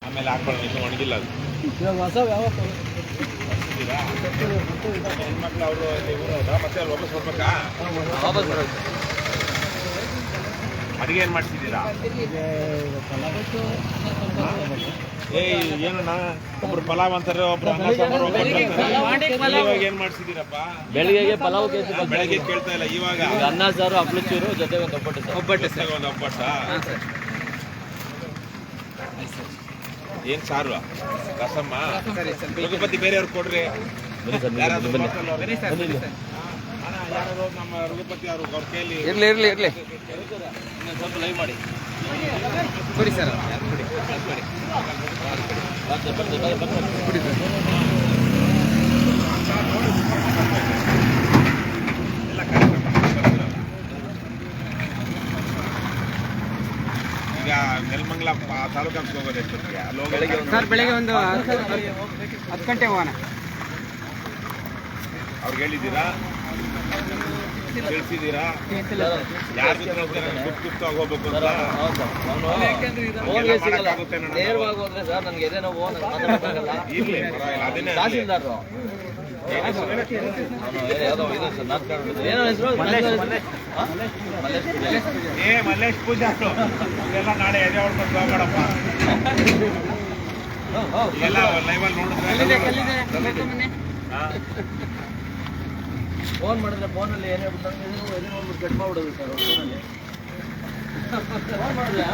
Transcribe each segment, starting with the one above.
ಆಮೇಲೆ ಹಾಕೊಳ್ಳೋಣ, ಇದು ಒಣಗಿಲ್ಲ ಅದು. ಇವಾಗ ಹೊಸ ವ್ಯಾಪಾರ ಹೆಣ್ಮಕ್ಳು ಅವರು ಊರವ್ರ ಮತ್ತೆ ಅಲ್ಲಿ ವಾಪಸ್ ಬರ್ಬೇಕಾ? ವಾಪಸ್ ಬರೋದು. ಅಡುಗೆ ಏನು ಮಾಡ್ತಿದ್ದೀರಾ? ಏನಣ್ಣ, ಒಬ್ರು ಪಲಾವ್ ಅಂತಾರೆ, ಒಬ್ರು ಅನ್ನ ಸಾಂಬಾರು, ಇವಾಗ ಏನು ಮಾಡ್ತಿದ್ದೀರಪ್ಪ? ಬೆಳಿಗ್ಗೆ ಪಲಾವ್ ಬೆಳಗ್ಗೆ ಕೇಳ್ತಾ ಇಲ್ಲ, ಇವಾಗ ಅನ್ನ ಸಾರು ಹಪ್ಪಳ ಚೂರು ಜೊತೆಗೆ ಒಂದು ಒಬ್ಬಟ್ಟು ಸರ್. ಒಂದು ಒಬ್ಬಟ್ಟ. ಏನು ಸಾರು? ರಸಮ್ಮ? ರಘುಪತಿ ಬೇರೆಯವ್ರು ಕೊಡ್ರಿ. ಯಾರಾದ್ರೂ ನಮ್ಮ ರಘುಪತಿ ಅವ್ರ ಕೈಯಲ್ಲಿ ಇರ್ಲಿ ಸ್ವಲ್ಪ ಲೈವ್ ಮಾಡಿ ಕೊಡಿ ಸರ್. ಕೊಡಿ ಸರ್. ಈಗ ನೆಲಮಂಗಲ ತಾಲೂಕಾಗಿ ಹೋಗೋದು ಎಷ್ಟೊತ್ತಿಗೆ? ಸರ್ ಬೆಳಗ್ಗೆ ಒಂದು 10 ಗಂಟೆ ಹೋಗೋಣ. ಅವ್ರಿಗೆ ಹೇಳಿದ್ದೀರಾ? ತಿಳಿಸಿದ್ದೀರಾ? ಯಾರು ಗುಪ್ತಾಗಿ ಹೋಗ್ಬೇಕು ಅಂತ? ನೇರವಾಗಿ ಹೋದ್ರೆ ಸರ್ ನನಗೆ ಎದೇನೋ ಇರ್ಲಿ, ಪರವಾಗಿಲ್ಲ. ಅದನ್ನೇ ಮಲ್ಲೇಶ್ ಪೂಜಾ ಇದೆಲ್ಲ ನಾಳೆ ಎದೆ ಹೊಡ್ಕೊಂಡು ಹೋಗ್ಬೇಡಪ್ಪ. ಎಲ್ಲ ಲೈವಲ್ಲಿ ನೋಡಿದ್ರೆ ಫೋನ್ ಮಾಡಿದ್ರೆ ಫೋನಲ್ಲಿ ಏನೇ ನೋಡ್ಬಿಟ್ಟು ಕಟ್ ಮಾಡ್ಬಿಡೋದು ಸರ್. ಫೋನಲ್ಲಿ ಫೋನ್ ಮಾಡಿದ್ರೆ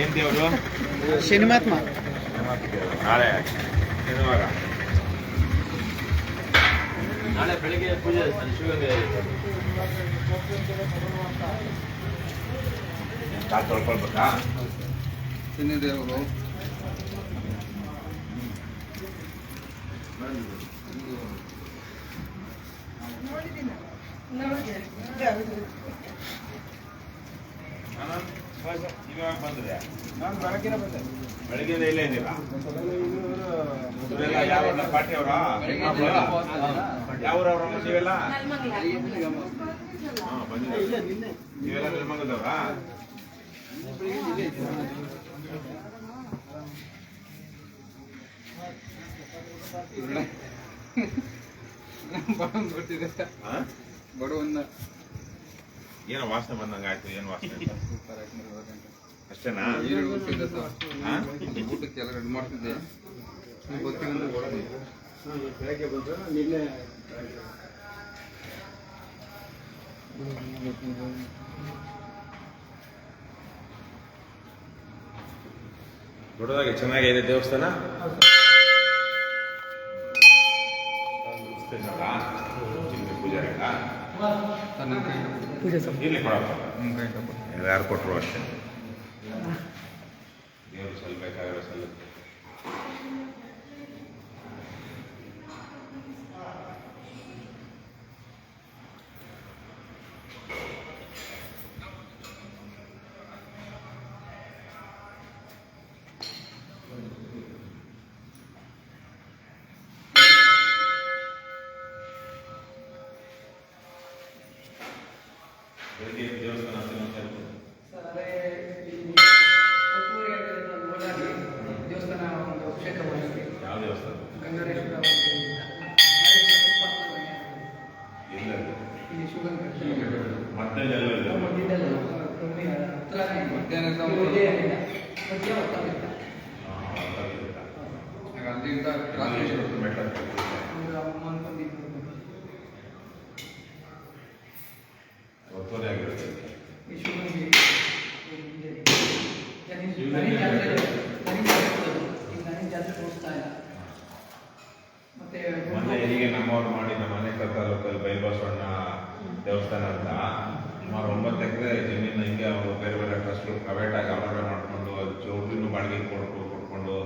ಏನ್ ದೇವರು? ಶನಿಮಾತ್ಮ. ನಾಳೆ ಶನಿವಾರ, ನಾಳೆ ಬೆಳಿಗ್ಗೆ ಪೂಜೆ ಶಿವಗಂಗೆ. ಕಾಲು ತೊಳ್ಕೊಳ್ಬೇಕಾ? ಶನಿದೇವರು ಇವಾಗ ಬಂದ್ರೆ ನಾನು ಬೆಳಗ್ಗೆ ಬಂದೆ. ಬೆಳಗ್ಗೆಯಿಂದ ಇಲ್ಲೇ ಇದ್ದೀರಾ? ಇವರೆಲ್ಲ ಯಾವ ಪಾರ್ಟಿ ಅವರ? ಯಾವ್ರವ್ರ ನೀವೆಲ್ಲ? ಬಂದಿದ್ದೀರಾ? ನೀವೆಲ್ಲ ನೆಲಮಂಗಲದವ್ರಾ? ಬಡವನ್ನ ಏನೋ ವಾಸನೆ ಬಂದಂಗೆ ಆಯ್ತು. ಏನು ವಾಸನೆ? ಅಷ್ಟೇನಾ? ಊಟಕ್ಕೆ ಎಲ್ಲ ರೆಡಿ ಮಾಡ್ತಿದ್ದೆ. ಗೊತ್ತಿಲ್ಲ ಬೆಳಗ್ಗೆ ಬಂದು ನಿನ್ನೆ ದೊಡ್ಡದಾಗಿ ಚೆನ್ನಾಗಿದೆ ದೇವಸ್ಥಾನ. ಪೂಜಾರಿ ಇರ್ಲಿ ಕೊಡಪ್ಪ, ಯಾರು ಕೊಟ್ಟರು ಅಷ್ಟೇ. ದೇವರು ಸಲ್ಲಬೇಕಾಗಿರೋ ಸಲ್ಲುತ್ತೆ. ದೇವಸ್ಥಾನ ಯಾವ ದೇವಸ್ಥಾನ? ಒತ್ತುವರಿ ಆಗಿರುತ್ತೆ. ಮೊನ್ನೆ ಹೀಗೆ ನಮ್ಮವ್ರು ಮಾಡಿ ನಮ್ಮ ಅನೇಕ ತಾಲೂಕಲ್ಲಿ ಬೈಬಸವಣ್ಣ ದೇವಸ್ಥಾನ ಅಂತ ಸುಮಾರು 9 ಎಕರೆ ಜಮೀನು ಹಿಂಗೆ ಅವರು ಬೇರೆ ಬೇರೆ ಟ್ರಸ್ಟ್ಗಳು ಪ್ರೈವೇಟ್ ಆಗಿ ಅವರೇ ಮಾಡ್ಕೊಂಡು ಚೌಟ್ರಿನೂ ಬಾಡಿಗೆ ಕೊಟ್ಕೊಂಡು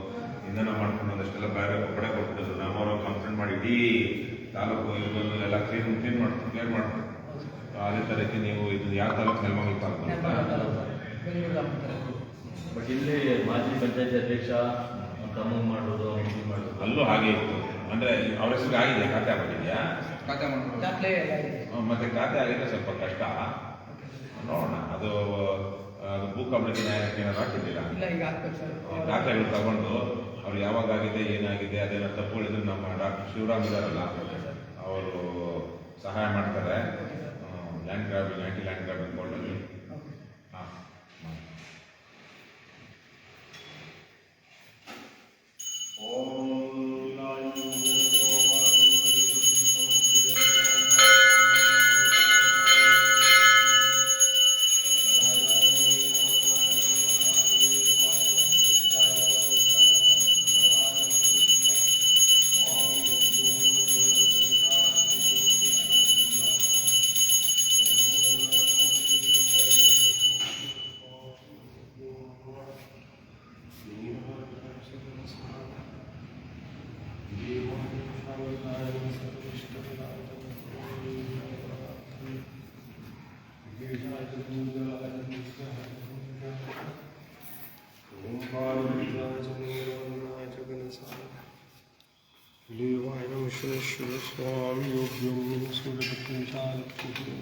ಇಂಧನ ಮಾಡ್ಕೊಂಡು ಒಂದಷ್ಟೆಲ್ಲ ಬೇರೆ ಕಡೆ ಕೊಟ್ಟಿದ್ದು. ನಮ್ಮವರು ಕಂಪ್ಲೇಂಟ್ ಮಾಡಿ ಇಡೀ ತಾಲೂಕು ಇದೊಂದು ಎಲ್ಲ ಕ್ಲೀನ್ ಮಾಡ್ಕೊಂಡು ಅದೇ ತರಕ್ಕೆ ನೀವು ಇದು ಯಾವ ತಾಲೂಕು? ನೆಲಮಂಗಲ ತಾಲೂಕು. ಬಟ್ ಇಲ್ಲಿ ಮಾಜಿ ಪಂಚಾಯತಿ ಅಧ್ಯಕ್ಷ ತಮ್ಮ ಮಾಡೋದು ಅಲ್ಲೂ ಹಾಗೆ ಇತ್ತು. ಅಂದ್ರೆ ಅವ್ರ ಹೆಸರು ಆಗಿದೆ, ಖಾತೆ ಆಗಿದೆಯಾ? ಖಾತೆ ಮಾಡ್ಕೊಂಡು ಮತ್ತೆ ಖಾತೆ ಆಗಿದ್ರೆ ಸ್ವಲ್ಪ ಕಷ್ಟ. ನೋಡೋಣ, ಅದು ಅದು ಭೂಕಂಪನಕ್ಕೆ ನ್ಯಾಯಕ್ಕೆ ಏನಾದ್ರು ಹಾಕಿದ್ದೀರಾ? ಇಲ್ಲ, ಈಗ ಆಗ್ತದೆ ಸರ್. ದಾಖಲೆಗಳು ತಗೊಂಡು ಅವ್ರು ಯಾವಾಗ ಆಗಿದೆ, ಏನಾಗಿದೆ, ಅದೇನೋ ತಪ್ಪುಗಳಿದ್ರೆ ನಮ್ಮ ಡಾಕ್ಟರ್ ಶಿವರಾಮ್ ಇದಾರಲ್ಲ, ಅವರು ಸಹಾಯ ಮಾಡ್ತಾರೆ. ಲ್ಯಾಂಡ್ ಗ್ರಾಬಿಂಗ್, ಆ್ಯಂಟಿ ಲ್ಯಾಂಡ್ ಗ್ರಾಬಿಂಗ್ ಕೋರ್ಟಲ್ಲಿ. ಹಾಂ, स्वामी योग्यं सूर्यपुत्रशालक्ष्मी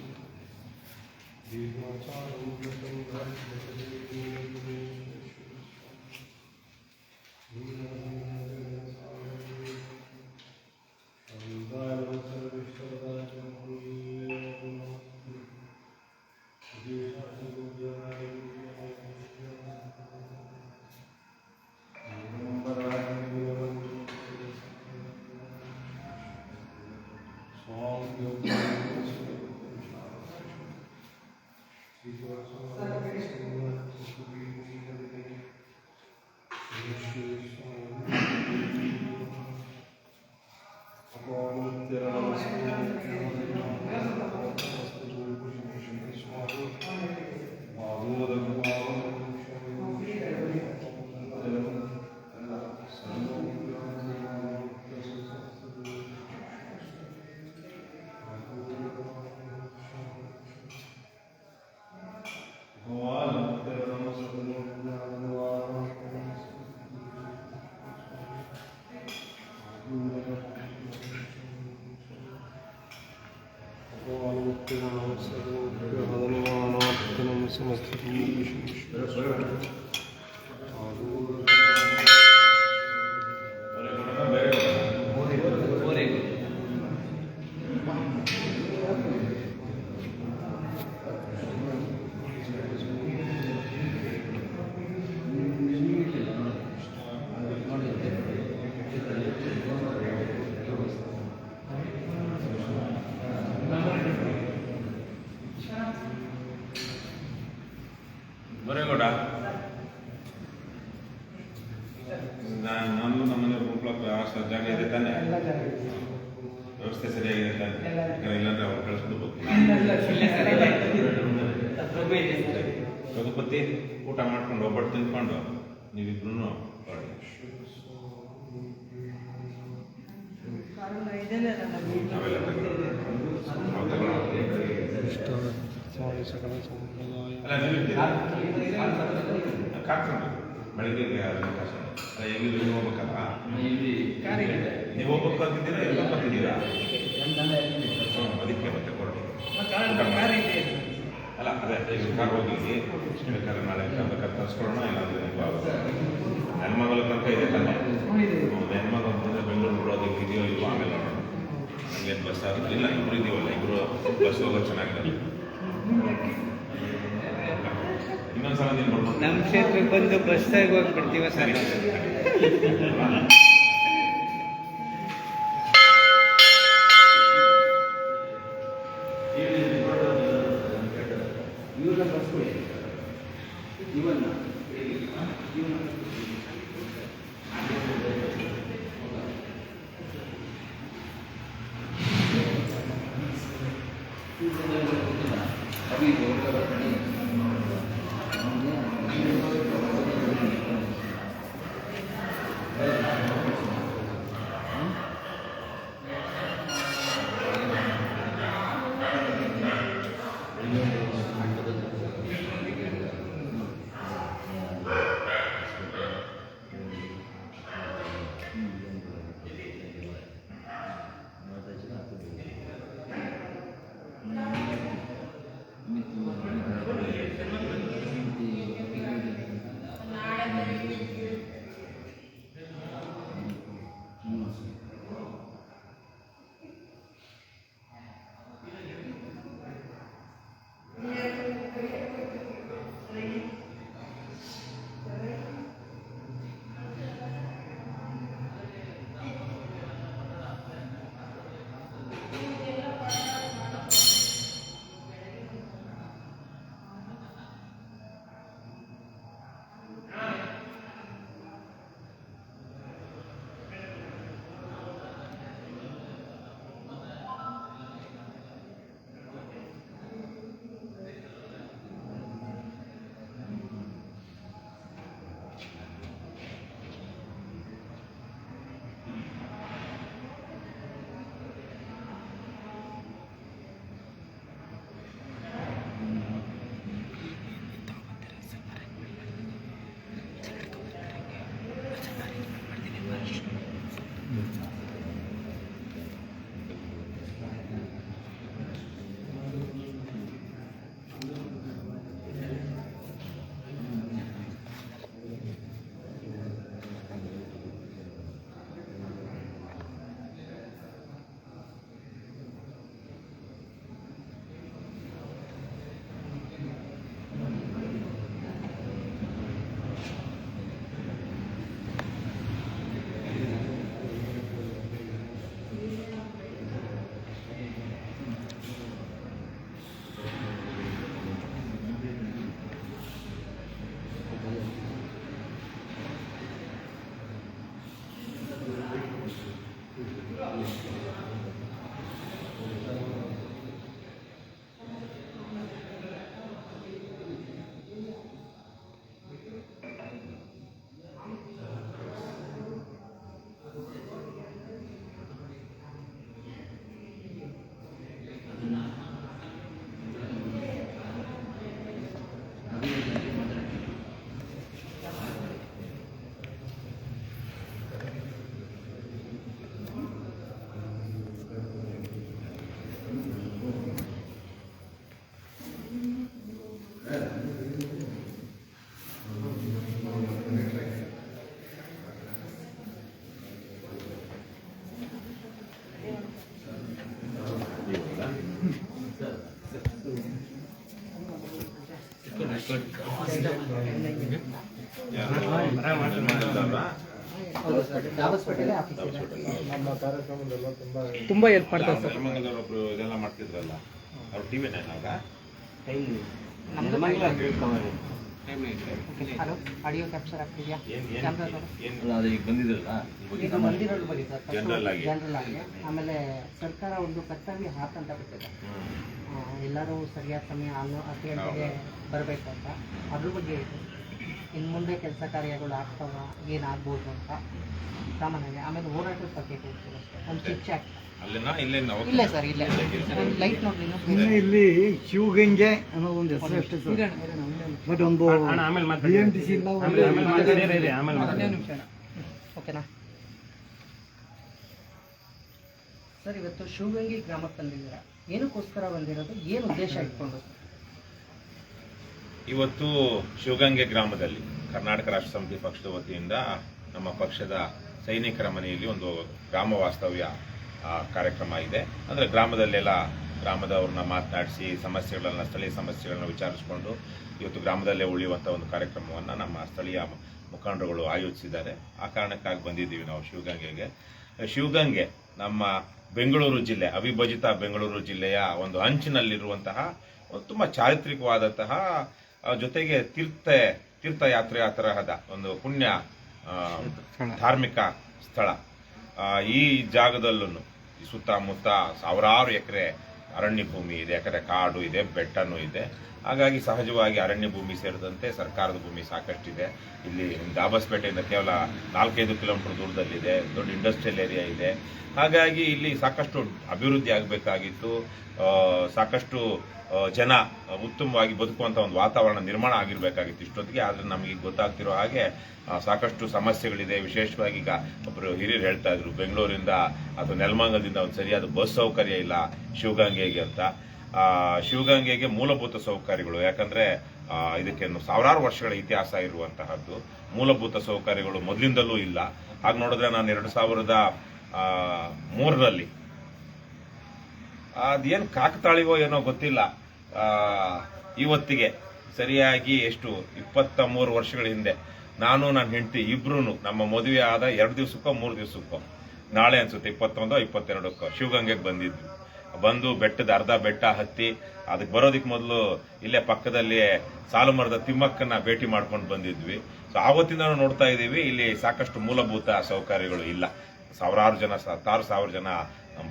ಬರೇಗೌಡ, ನಾನು ನಮ್ಮನೆ ರೂಪಕ್ಕೆ ಜಾಗ ಇದೆ ತಾನೆ? ವ್ಯವಸ್ಥೆ ಸರಿಯಾಗಿದೆ ತಾನೆ? ಇಲ್ಲಾಂದ್ರೆ ಅವ್ರು ಕಳಿಸ್ಬಿಟ್ಟು ರಘುಪತಿ ಊಟ ಮಾಡ್ಕೊಂಡು ಒಬ್ಬಟ್ಟು ತಿನ್ಕೊಂಡು ನೀವಿಬ್ರು ಹೊರಡಿ. ನಾವೆಲ್ಲ ಅಲ್ಲ, ನೀವಿರ್ತೀರಾ? ಕಾಕ್ಕೊಂಡು ಬೆಳಿಗ್ಗೆ ಅವಕಾಶ ಅಲ್ಲ, ಎಲ್ಲಿ ನೀವು ಹೋಗ್ಬೇಕಲ್ಲ, ನೀವು ಹೋಗ್ಬೇಕು ಅಂತಿದ್ದೀರಾ, ಎಲ್ಲ ಬರ್ತಿದ್ದೀರಾ? ಅದಕ್ಕೆ ಮತ್ತೆ ಕೊರಡಿ ಅಲ್ಲ, ಅದೇ ಈಗ ಕಾರ್ ಹೋಗಿ ಬೇಕಾದ್ರೆ ನಾಳೆ ಬೇಕಾದ್ರೆ ತರಿಸ್ಕೊಳ್ಳೋಣ. ಇಲ್ಲಾಂದ್ರೆ ನೆನ್ಮಗಲ ತನಕ ಇದೆ ತಾನೆ? ನೆನ್ಮಗ ಅಂತಂದರೆ ಬೆಂಗಳೂರು ಬಿಡೋದಕ್ಕೆ ಇದೆಯೋ ಇಲ್ವೋ ಆಮೇಲೆ ನಮಗೇನು ಬಸ್ ಆಗುತ್ತೆ. ಇಲ್ಲ, ಇಬ್ಬರು ಇದೀವಲ್ಲ, ಇಬ್ಬರು ಬಸ್ ಹೋಗೋದು ಚೆನ್ನಾಗಿದೆ. ಇನ್ನೊಂದ್ಸಲ ನೀನು ಬರ್ಬೋದು. ನಮ್ಮ ಕ್ಷೇತ್ರಕ್ಕೆ ಬಂದು ಬಸ್ಸಾಗಿ ಹೋಗ್ಬಿಡ್ತೀವ ಸರ್. Thank you. ತುಂಬಾ ಹೆಲ್ಪ್ ಮಾಡ್ತಾರೆ ಸರ್. ನೆಲಮಂಗಲದವ್ರೊಬ್ರು ಇದೆಲ್ಲ ಮಾಡ್ತಿದ್ರಲ್ಲ, ಅವ್ರು ಟಿವಿ ನೈನಾಗ ಆಡಿಯೋ ಕ್ಯಾಪ್ಚರ್ ಆಗ್ತಿದ್ಯಾ? ಅದು ಈಗ ಬಂದಿದ್ರಲ್ಲ ಈಗ ಮಂದಿರೋದು ಬರೀ ಸರ್, ಜನರಲ್ ಆಗಿ ಜನರಲ್ ಆಗಿ. ಆಮೇಲೆ ಸರ್ಕಾರ ಒಂದು ಕರ್ತವ್ಯ ಹಾಕ್ ಅಂತ ಬಿಟ್ಟಿದೆ, ಎಲ್ಲರೂ ಸರಿಯಾದ ಸಮಯ 10 ಗಂಟೆಗೆ ಬರಬೇಕು ಅಂತ. ಅದ್ರ ಬಗ್ಗೆ ಇದೆ. ಇನ್ನು ಮುಂದೆ ಕೆಲಸ ಕಾರ್ಯಗಳು ಆಗ್ತಾವ, ಏನಾಗ್ಬೋದು ಅಂತ ಸಾಮಾನ್ಯವಾಗಿ. ಆಮೇಲೆ ಹೋರಾಟದ ಬಗ್ಗೆ ಹೇಳ್ತೀವಿ ಅಷ್ಟೇ, ಒಂದು ಚಿಕ್ಕ ಆಕ್ಟ್. ಅಲ್ಲಿನ ಇಲ್ಲೇ ನಾವು ಇಲ್ಲ ಸರ್, ಇಲ್ಲೇ ಒಂದು ಲೈಟ್ ನೋಡಿ. ಇಲ್ಲಿ ಶಿವಗಂಗೆ ಅನ್ನೋ ಒಂದು ಹೆಸರು ಅಷ್ಟೇ ಸರ್. ಬಟ್ ಒಂದು BMTC ಇಲ್ಲ, ನಿಮಿಷ ಓಕೆನಾ ಸರ್? ಇವತ್ತು ಶಿವಗಂಗೆ ಗ್ರಾಮಕ್ಕೆ ಬಂದಿದ್ದೀರಾ, ಏನಕ್ಕೋಸ್ಕರ ಬಂದಿರೋದು, ಏನು ಉದ್ದೇಶ ಇಟ್ಕೊಂಡು? ಇವತ್ತು ಶಿವಗಂಗೆ ಗ್ರಾಮದಲ್ಲಿ ಕರ್ನಾಟಕ ರಾಷ್ಟ್ರ ಸಮಿತಿ ಪಕ್ಷದ ವತಿಯಿಂದ ನಮ್ಮ ಪಕ್ಷದ ಸೈನಿಕರ ಮನೆಯಲ್ಲಿ ಒಂದು ಗ್ರಾಮ ವಾಸ್ತವ್ಯ ಕಾರ್ಯಕ್ರಮ ಇದೆ. ಅಂದರೆ ಗ್ರಾಮದವ್ರನ್ನ ಮಾತನಾಡಿಸಿ ಸಮಸ್ಯೆಗಳನ್ನ, ಸ್ಥಳೀಯ ಸಮಸ್ಯೆಗಳನ್ನ ವಿಚಾರಿಸಿಕೊಂಡು ಇವತ್ತು ಗ್ರಾಮದಲ್ಲೇ ಉಳಿಯುವಂಥ ಒಂದು ಕಾರ್ಯಕ್ರಮವನ್ನು ನಮ್ಮ ಸ್ಥಳೀಯ ಮುಖಂಡರುಗಳು ಆಯೋಜಿಸಿದ್ದಾರೆ. ಆ ಕಾರಣಕ್ಕಾಗಿ ಬಂದಿದ್ದೀವಿ ನಾವು ಶಿವಗಂಗೆಗೆ. ಶಿವಗಂಗೆ ನಮ್ಮ ಬೆಂಗಳೂರು ಜಿಲ್ಲೆ, ಅವಿಭಜಿತ ಬೆಂಗಳೂರು ಜಿಲ್ಲೆಯ ಒಂದು ಅಂಚಿನಲ್ಲಿರುವಂತಹ ತುಂಬ ಚಾರಿತ್ರಿಕವಾದಂತಹ, ಜೊತೆಗೆ ತೀರ್ಥಯಾತ್ರೆಯ ತರಹದ ಒಂದು ಪುಣ್ಯ ಧಾರ್ಮಿಕ ಸ್ಥಳ. ಈ ಜಾಗದಲ್ಲೂ ಸುತ್ತಮುತ್ತ ಸಾವಿರಾರು ಎಕರೆ ಅರಣ್ಯ ಭೂಮಿ ಇದೆ, ಎಕರೆ ಕಾಡು ಇದೆ, ಬೆಟ್ಟನೂ ಇದೆ. ಹಾಗಾಗಿ ಸಹಜವಾಗಿ ಅರಣ್ಯ ಭೂಮಿ ಸೇರಿದಂತೆ ಸರ್ಕಾರದ ಭೂಮಿ ಸಾಕಷ್ಟಿದೆ. ಇಲ್ಲಿ ದಾಬಸ್ಪೇಟೆಯಿಂದ ಕೇವಲ 4-5 ಕಿಲೋಮೀಟರ್ ದೂರದಲ್ಲಿದೆ, ದೊಡ್ಡ ಇಂಡಸ್ಟ್ರಿಯಲ್ ಏರಿಯಾ ಇದೆ. ಹಾಗಾಗಿ ಇಲ್ಲಿ ಸಾಕಷ್ಟು ಅಭಿವೃದ್ಧಿ ಆಗಬೇಕಾಗಿತ್ತು, ಸಾಕಷ್ಟು ಜನ ಉತ್ತಮವಾಗಿ ಬದುಕುವಂಥ ಒಂದು ವಾತಾವರಣ ನಿರ್ಮಾಣ ಆಗಿರಬೇಕಾಗಿತ್ತು ಇಷ್ಟೊತ್ತಿಗೆ. ಆದರೆ ನಮಗೆ ಗೊತ್ತಾಗ್ತಿರೋ ಹಾಗೆ ಸಾಕಷ್ಟು ಸಮಸ್ಯೆಗಳಿದೆ. ವಿಶೇಷವಾಗಿ ಈಗ ಒಬ್ಬರು ಹಿರಿಯರು ಹೇಳ್ತಾ ಇದ್ರು, ಬೆಂಗಳೂರಿಂದ ಅಥವಾ ನೆಲಮಂಗಲದಿಂದ ಒಂದು ಸರಿಯಾದ ಬಸ್ ಸೌಕರ್ಯ ಇಲ್ಲ ಶಿವಗಂಗೆಗೆ ಅಂತ. ಶಿವಗಂಗೆಗೆ ಮೂಲಭೂತ ಸೌಕರ್ಯಗಳು, ಯಾಕಂದ್ರೆ ಇದಕ್ಕೆ ಸಾವಿರಾರು ವರ್ಷಗಳ ಇತಿಹಾಸ ಇರುವಂತಹದ್ದು, ಮೂಲಭೂತ ಸೌಕರ್ಯಗಳು ಮೊದಲಿಂದಲೂ ಇಲ್ಲ. ಹಾಗೆ ನೋಡಿದ್ರೆ ನಾನು 2003ರಲ್ಲಿ ಅದೇನು ಕಾಕತಾಳಿವೋ ಏನೋ ಗೊತ್ತಿಲ್ಲ, ಇವತ್ತಿಗೆ ಸರಿಯಾಗಿ 23 ವರ್ಷಗಳ ಹಿಂದೆ ನಾನು ನನ್ನ ಹೆಂಡತಿ ಇಬ್ರು ನಮ್ಮ ಮದುವೆ ಆದ 2 ದಿವಸಕ್ಕೋ 3 ದಿವಸಕ್ಕೋ, ನಾಳೆ ಅನ್ಸುತ್ತೆ 21 22ಕ್ಕೋ ಶಿವಗಂಗೆಗೆ ಬಂದಿದ್ವಿ. ಬಂದು ಬೆಟ್ಟದ ಅರ್ಧ ಬೆಟ್ಟ ಹತ್ತಿ ಅದಕ್ಕೆ ಬರೋದಕ್ಕೆ ಮೊದಲು ಇಲ್ಲೇ ಪಕ್ಕದಲ್ಲಿ ಸಾಲುಮರದ ತಿಮ್ಮಕ್ಕನ್ನ ಭೇಟಿ ಮಾಡ್ಕೊಂಡು ಬಂದಿದ್ವಿ. ಸೊ ಆವತ್ತಿಂದ ನಾವು ನೋಡ್ತಾ ಇದ್ದೀವಿ, ಇಲ್ಲಿ ಸಾಕಷ್ಟು ಮೂಲಭೂತ ಸೌಕರ್ಯಗಳು ಇಲ್ಲ. ಸಾವಿರಾರು ಜನ, 16,000 ಜನ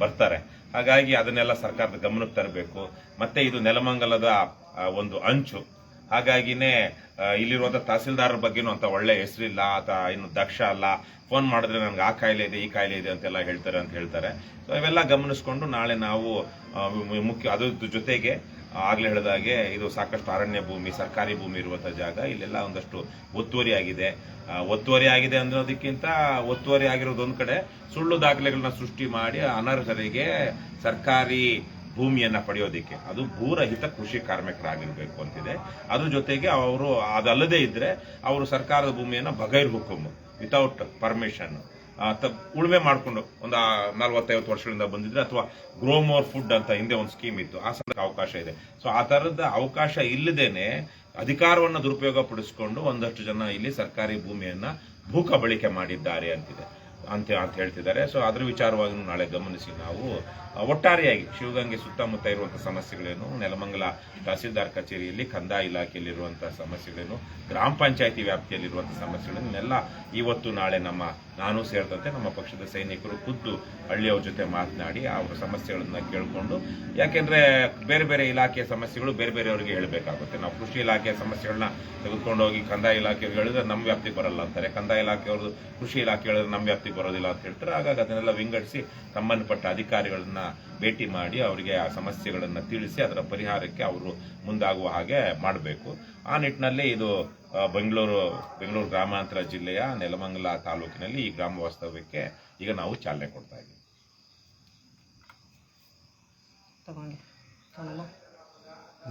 ಬರ್ತಾರೆ. ಹಾಗಾಗಿ ಅದನ್ನೆಲ್ಲ ಸರ್ಕಾರದ ಗಮನಕ್ಕೆ ತರಬೇಕು. ಮತ್ತೆ ಇದು ನೆಲಮಂಗಲದ ಒಂದು ಅಂಚು, ಹಾಗಾಗಿನೇ ಇಲ್ಲಿರುವಂಥ ತಹಸೀಲ್ದಾರರ ಬಗ್ಗೆನೂ ಅಂತ ಒಳ್ಳೆ ಹೆಸರಿಲ್ಲ, ಅಥವಾ ಇನ್ನು ದಕ್ಷ ಅಲ್ಲ. ಫೋನ್ ಮಾಡಿದ್ರೆ ನನಗೆ ಆ ಕಾಯಿಲೆ ಇದೆ, ಈ ಕಾಯಿಲೆ ಇದೆ ಅಂತೆಲ್ಲ ಹೇಳ್ತಾರೆ. ಸೊ ಇವೆಲ್ಲ ಗಮನಿಸ್ಕೊಂಡು ನಾಳೆ ನಾವು ಅದ್ರ ಜೊತೆಗೆ ಆಗ್ಲೇ ಹೇಳಿದಾಗೆ ಇದು ಸಾಕಷ್ಟು ಅರಣ್ಯ ಭೂಮಿ, ಸರ್ಕಾರಿ ಭೂಮಿ ಇರುವಂಥ ಜಾಗ. ಇಲ್ಲೆಲ್ಲ ಒಂದಷ್ಟು ಒತ್ತುವರಿ ಆಗಿದೆ ಅನ್ನೋದಕ್ಕಿಂತ ಒತ್ತುವರಿ ಆಗಿರೋದೊಂದು ಕಡೆ ಸುಳ್ಳು ದಾಖಲೆಗಳನ್ನ ಸೃಷ್ಟಿ ಮಾಡಿ ಅನರ್ಹರಿಗೆ ಸರ್ಕಾರಿ ಭೂಮಿಯನ್ನ ಪಡೆಯೋದಿಕ್ಕೆ, ಅದು ಭೂರಹಿತ ಕೃಷಿ ಕಾರ್ಮಿಕರಾಗಿರ್ಬೇಕು ಅಂತಿದೆ. ಅದ್ರ ಜೊತೆಗೆ ಅವರು ಅದಲ್ಲದೆ ಇದ್ರೆ ಅವರು ಸರ್ಕಾರದ ಭೂಮಿಯನ್ನ ಬಗೈರ್ ಹುಕುಂ, ವಿತೌಟ್ ಪರ್ಮಿಷನ್ ಉಳುಮೆ ಮಾಡಿಕೊಂಡು ಒಂದು 40-50 ವರ್ಷಗಳಿಂದ ಬಂದಿದ್ರೆ, ಅಥವಾ ಗ್ರೋ ಮೋರ್ ಫುಡ್ ಅಂತ ಹಿಂದೆ ಒಂದು ಸ್ಕೀಮ್ ಇತ್ತು, ಆ ಸಂದರ್ಭ ಅವಕಾಶ ಇದೆ. ಸೊ ಆ ತರದ ಅವಕಾಶ ಇಲ್ಲದೇನೆ ಅಧಿಕಾರವನ್ನು ದುರುಪಯೋಗ ಪಡಿಸಿಕೊಂಡು ಒಂದಷ್ಟು ಜನ ಇಲ್ಲಿ ಸರ್ಕಾರಿ ಭೂಮಿಯನ್ನ ಭೂಕಬಳಿಕೆ ಮಾಡಿದ್ದಾರೆ ಅಂತಿದೆ. ಅಂತ ಹೇಳ್ತಿದ್ದಾರೆ. ಸೊ ಅದ್ರ ವಿಚಾರವಾಗಿ ನಾಳೆ ಗಮನಿಸಿ ನಾವು ಒಟ್ಟಾರೆಯಾಗಿ ಶಿವಗಂಗೆ ಸುತ್ತಮುತ್ತ ಇರುವಂತಹ ಸಮಸ್ಯೆಗಳೇನು, ನೆಲಮಂಗಲ ತಹಸೀಲ್ದಾರ್ ಕಚೇರಿಯಲ್ಲಿ ಕಂದಾಯ ಇಲಾಖೆಯಲ್ಲಿರುವಂತಹ ಸಮಸ್ಯೆಗಳೇನು, ಗ್ರಾಮ ಪಂಚಾಯತಿ ವ್ಯಾಪ್ತಿಯಲ್ಲಿರುವಂತಹ ಸಮಸ್ಯೆಗಳನ್ನೆಲ್ಲ ಇವತ್ತು ನಾಳೆ ನಾನು ಸೇರಿದಂತೆ ನಮ್ಮ ಪಕ್ಷದ ಸೈನಿಕರು ಖುದ್ದು ಹಳ್ಳಿಯವ್ರ ಜೊತೆ ಮಾತನಾಡಿ ಅವರ ಸಮಸ್ಯೆಗಳನ್ನ ಕೇಳಿಕೊಂಡು, ಯಾಕೆಂದ್ರೆ ಬೇರೆ ಬೇರೆ ಇಲಾಖೆಯ ಸಮಸ್ಯೆಗಳು ಬೇರೆ ಬೇರೆಯವರಿಗೆ ಹೇಳಬೇಕಾಗುತ್ತೆ. ನಾವು ಕೃಷಿ ಇಲಾಖೆಯ ಸಮಸ್ಯೆಗಳನ್ನ ತೆಗೆದುಕೊಂಡೋಗಿ ಕಂದಾಯ ಇಲಾಖೆಗೆ ಹೇಳಿದ್ರೆ ನಮ್ಮ ವ್ಯಾಪ್ತಿಗೆ ಬರಲ್ಲ ಅಂತಾರೆ, ಕಂದಾಯ ಇಲಾಖೆಯವರು ಕೃಷಿ ಇಲಾಖೆ ಹೇಳಿದ್ರೆ ನಮ್ಮ ವ್ಯಾಪ್ತಿಗೆ ಬರೋದಿಲ್ಲ ಅಂತ ಹೇಳ್ತಾರೆ. ಹಾಗಾಗಿ ಅದನ್ನೆಲ್ಲ ವಿಂಗಡಿಸಿ ಸಂಬಂಧಪಟ್ಟ ಅಧಿಕಾರಿಗಳನ್ನ ಭೇಟಿ ಮಾಡಿ ಅವರಿಗೆ ಆ ಸಮಸ್ಯೆಗಳನ್ನು ತಿಳಿಸಿ ಅದರ ಪರಿಹಾರಕ್ಕೆ ಅವರು ಮುಂದಾಗುವ ಹಾಗೆ ಮಾಡಬೇಕು. ಆ ನಿಟ್ಟಿನಲ್ಲಿ ಇದು ಬೆಂಗಳೂರು ಗ್ರಾಮಾಂತರ ಜಿಲ್ಲೆಯ ನೆಲಮಂಗಲ ತಾಲೂಕಿನಲ್ಲಿ ಈ ಗ್ರಾಮ ವಾಸ್ತವ್ಯಕ್ಕೆ ಈಗ ನಾವು ಚಾಲನೆ ಕೊಡ್ತಾ ಇದ್ದೀವಿ.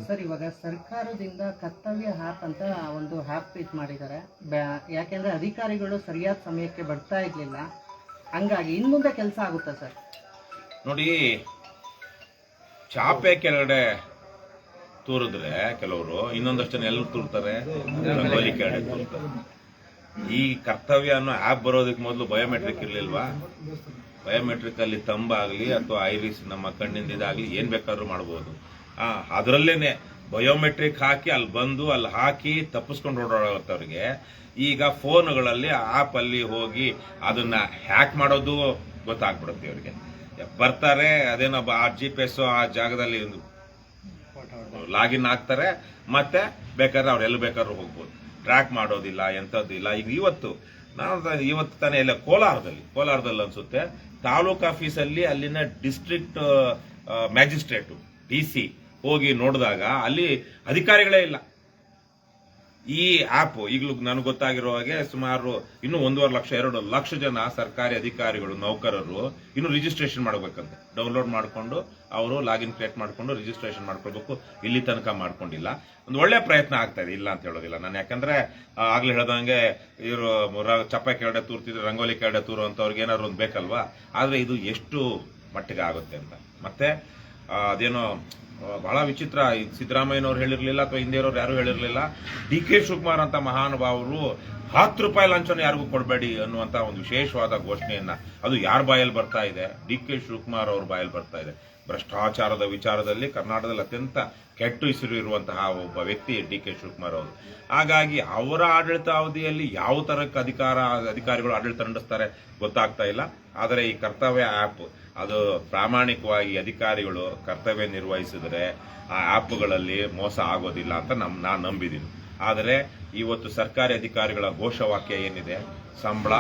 ಸರ್, ಇವಾಗ ಸರ್ಕಾರದಿಂದ ಕರ್ತವ್ಯ ಆ್ಯಪ್ ಅಂತ ಒಂದು ಆ್ಯಪ್ ಇದು ಮಾಡಿದ್ದಾರೆ. ಯಾಕೆಂದ್ರೆ ಅಧಿಕಾರಿಗಳು ಸರಿಯಾದ ಸಮಯಕ್ಕೆ ಬರ್ತಾ ಇರಲಿಲ್ಲ, ಹಂಗಾಗಿ ಇನ್ನು ಮುಂದೆ ಕೆಲಸ ಆಗುತ್ತಾ ಸರ್? ನೋಡಿ, ಚಾಪೆ ಕೆಳಗಡೆ ತೂರಿದ್ರೆ ಕೆಲವರು ಇನ್ನೊಂದಷ್ಟು ಎಲ್ಲರೂ ತೂರ್ತಾರೆ, ರಂಗೋಲಿ ಕೆಳಗಡೆ ತೂರ್ತಾರೆ. ಈ ಕರ್ತವ್ಯ ಅನ್ನೋ ಆ್ಯಪ್ ಬರೋದಕ್ಕೆ ಮೊದಲು ಬಯೋಮೆಟ್ರಿಕ್ ಇರಲಿಲ್ವಾ? ಬಯೋಮೆಟ್ರಿಕ್ ಅಲ್ಲಿ ತಂಬಾಗಲಿ ಅಥವಾ ಐರಿಸ್ ನಮ್ಮ ಕಣ್ಣಿಂದ ಇದಾಗಲಿ ಏನ್ ಬೇಕಾದ್ರೂ ಮಾಡ್ಬೋದು. ಅದರಲ್ಲೇನೆ ಬಯೋಮೆಟ್ರಿಕ್ ಹಾಕಿ ಅಲ್ಲಿ ಬಂದು ಅಲ್ಲಿ ಹಾಕಿ ತಪ್ಪಿಸ್ಕೊಂಡು ಓಡಾಡೋತ್ತವ್ರಿಗೆ ಈಗ ಫೋನ್ಗಳಲ್ಲಿ ಆ್ಯಪ್ ಅಲ್ಲಿ ಹೋಗಿ ಅದನ್ನ ಹ್ಯಾಕ್ ಮಾಡೋದು ಗೊತ್ತಾಗ್ಬಿಡುತ್ತೆ. ಅವರಿಗೆ ಬರ್ತಾರೆ, ಅದೇನೋ GPS ಆ ಜಾಗದಲ್ಲಿ ಲಾಗಿನ್ ಆಗ್ತಾರೆ, ಮತ್ತೆ ಬೇಕಾದ್ರೆ ಅವ್ರು ಎಲ್ಲಿ ಬೇಕಾದ್ರೂ ಹೋಗ್ಬೋದು. ಟ್ರ್ಯಾಕ್ ಮಾಡೋದಿಲ್ಲ, ಎಂಥದ್ದಿಲ್ಲ. ಈಗ ಇವತ್ತು ತಾನೇ ಎಲ್ಲ ಕೋಲಾರದಲ್ಲಿ ಅನ್ಸುತ್ತೆ, ತಾಲೂಕ್ ಆಫೀಸಲ್ಲಿ ಅಲ್ಲಿನ ಡಿಸ್ಟ್ರಿಕ್ಟ್ ಮ್ಯಾಜಿಸ್ಟ್ರೇಟ್ DC ಹೋಗಿ ನೋಡಿದಾಗ ಅಲ್ಲಿ ಅಧಿಕಾರಿಗಳೇ ಇಲ್ಲ. ಈ ಆಪ್ ಈಗಲೂ ನನಗೆ ಗೊತ್ತಾಗಿರೋ ಹಾಗೆ ಸುಮಾರು ಇನ್ನೂ 1.5 ಲಕ್ಷ ಜನ ಸರ್ಕಾರಿ ಅಧಿಕಾರಿಗಳು ನೌಕರರು ಇನ್ನು ರಿಜಿಸ್ಟ್ರೇಷನ್ ಮಾಡಬೇಕಂತೆ. ಡೌನ್ಲೋಡ್ ಮಾಡಿಕೊಂಡು ಅವರು ಲಾಗಿನ್ ಕ್ರಿಯೇಟ್ ಮಾಡಿಕೊಂಡು ರಿಜಿಸ್ಟ್ರೇಷನ್ ಮಾಡ್ಕೊಳ್ಬೇಕು. ಇಲ್ಲಿ ತನಕ ಮಾಡ್ಕೊಂಡಿಲ್ಲ. ಒಂದು ಒಳ್ಳೆ ಪ್ರಯತ್ನ ಆಗ್ತಾ ಇದೆ, ಇಲ್ಲ ಅಂತ ಹೇಳೋದಿಲ್ಲ ನಾನು. ಯಾಕಂದ್ರೆ ಆಗ್ಲೇ ಹೇಳ್ದಂಗೆ ಇವರು ಚಪ್ಪ ಕೆಳಗಡೆ ತೂರ್ತಿದ್ರೆ ರಂಗೋಲಿ ಕೆಳಗಡೆ ತೂರು ಅಂತವ್ರಿಗೆ ಏನಾದ್ರು ಒಂದು ಬೇಕಲ್ವಾ. ಆದ್ರೆ ಇದು ಎಷ್ಟು ಮಟ್ಟಿಗೆ ಆಗುತ್ತೆ ಅಂತ. ಮತ್ತೆ ಅದೇನೋ ಬಹಳ ವಿಚಿತ್ರ, ಸಿದ್ದರಾಮಯ್ಯನವ್ರು ಹೇಳಿರ್ಲಿಲ್ಲ ಅಥವಾ ಹಿಂದಿಯವ್ರು ಯಾರು ಹೇಳಿರ್ಲಿಲ್ಲ, DK ಶಿವಕುಮಾರ್ ಅಂತ ಮಹಾನುಭಾವರು 10 ರೂಪಾಯಿ ಲಂಚನ ಯಾರಿಗೂ ಕೊಡಬೇಡಿ ಅನ್ನುವಂತ ಒಂದು ವಿಶೇಷವಾದ ಘೋಷಣೆಯನ್ನ, ಅದು ಯಾರ ಬಾಯಲ್ಲಿ ಬರ್ತಾ ಇದೆ? DK ಶಿವಕುಮಾರ್ ಅವ್ರ ಬಾಯಲ್ಲಿ ಬರ್ತಾ ಇದೆ. ಭ್ರಷ್ಟಾಚಾರದ ವಿಚಾರದಲ್ಲಿ ಕರ್ನಾಟಕದಲ್ಲಿ ಅತ್ಯಂತ ಕೆಟ್ಟ ಹೆಸರು ಇರುವಂತಹ ಒಬ್ಬ ವ್ಯಕ್ತಿ DK ಶಿವಕುಮಾರ್ ಅವರು. ಹಾಗಾಗಿ ಅವರ ಆಡಳಿತ ಅವಧಿಯಲ್ಲಿ ಯಾವ ತರಕ್ಕೆ ಅಧಿಕಾರಿಗಳು ಆಡಳಿತ ನಡೆಸ್ತಾರೆ ಗೊತ್ತಾಗ್ತಾ ಇಲ್ಲ. ಆದರೆ ಈ ಕರ್ತವ್ಯ ಆ್ಯಪ್ ಅದು ಪ್ರಾಮಾಣಿಕವಾಗಿ ಅಧಿಕಾರಿಗಳು ಕರ್ತವ್ಯ ನಿರ್ವಹಿಸಿದರೆ ಆ ಆ್ಯಪ್ಗಳಲ್ಲಿ ಮೋಸ ಆಗೋದಿಲ್ಲ ಅಂತ ನಾನು ನಂಬಿದ್ದೀನಿ. ಆದರೆ ಇವತ್ತು ಸರ್ಕಾರಿ ಅಧಿಕಾರಿಗಳ ಘೋಷವಾಕ್ಯ ಏನಿದೆ? ಸಂಬಳ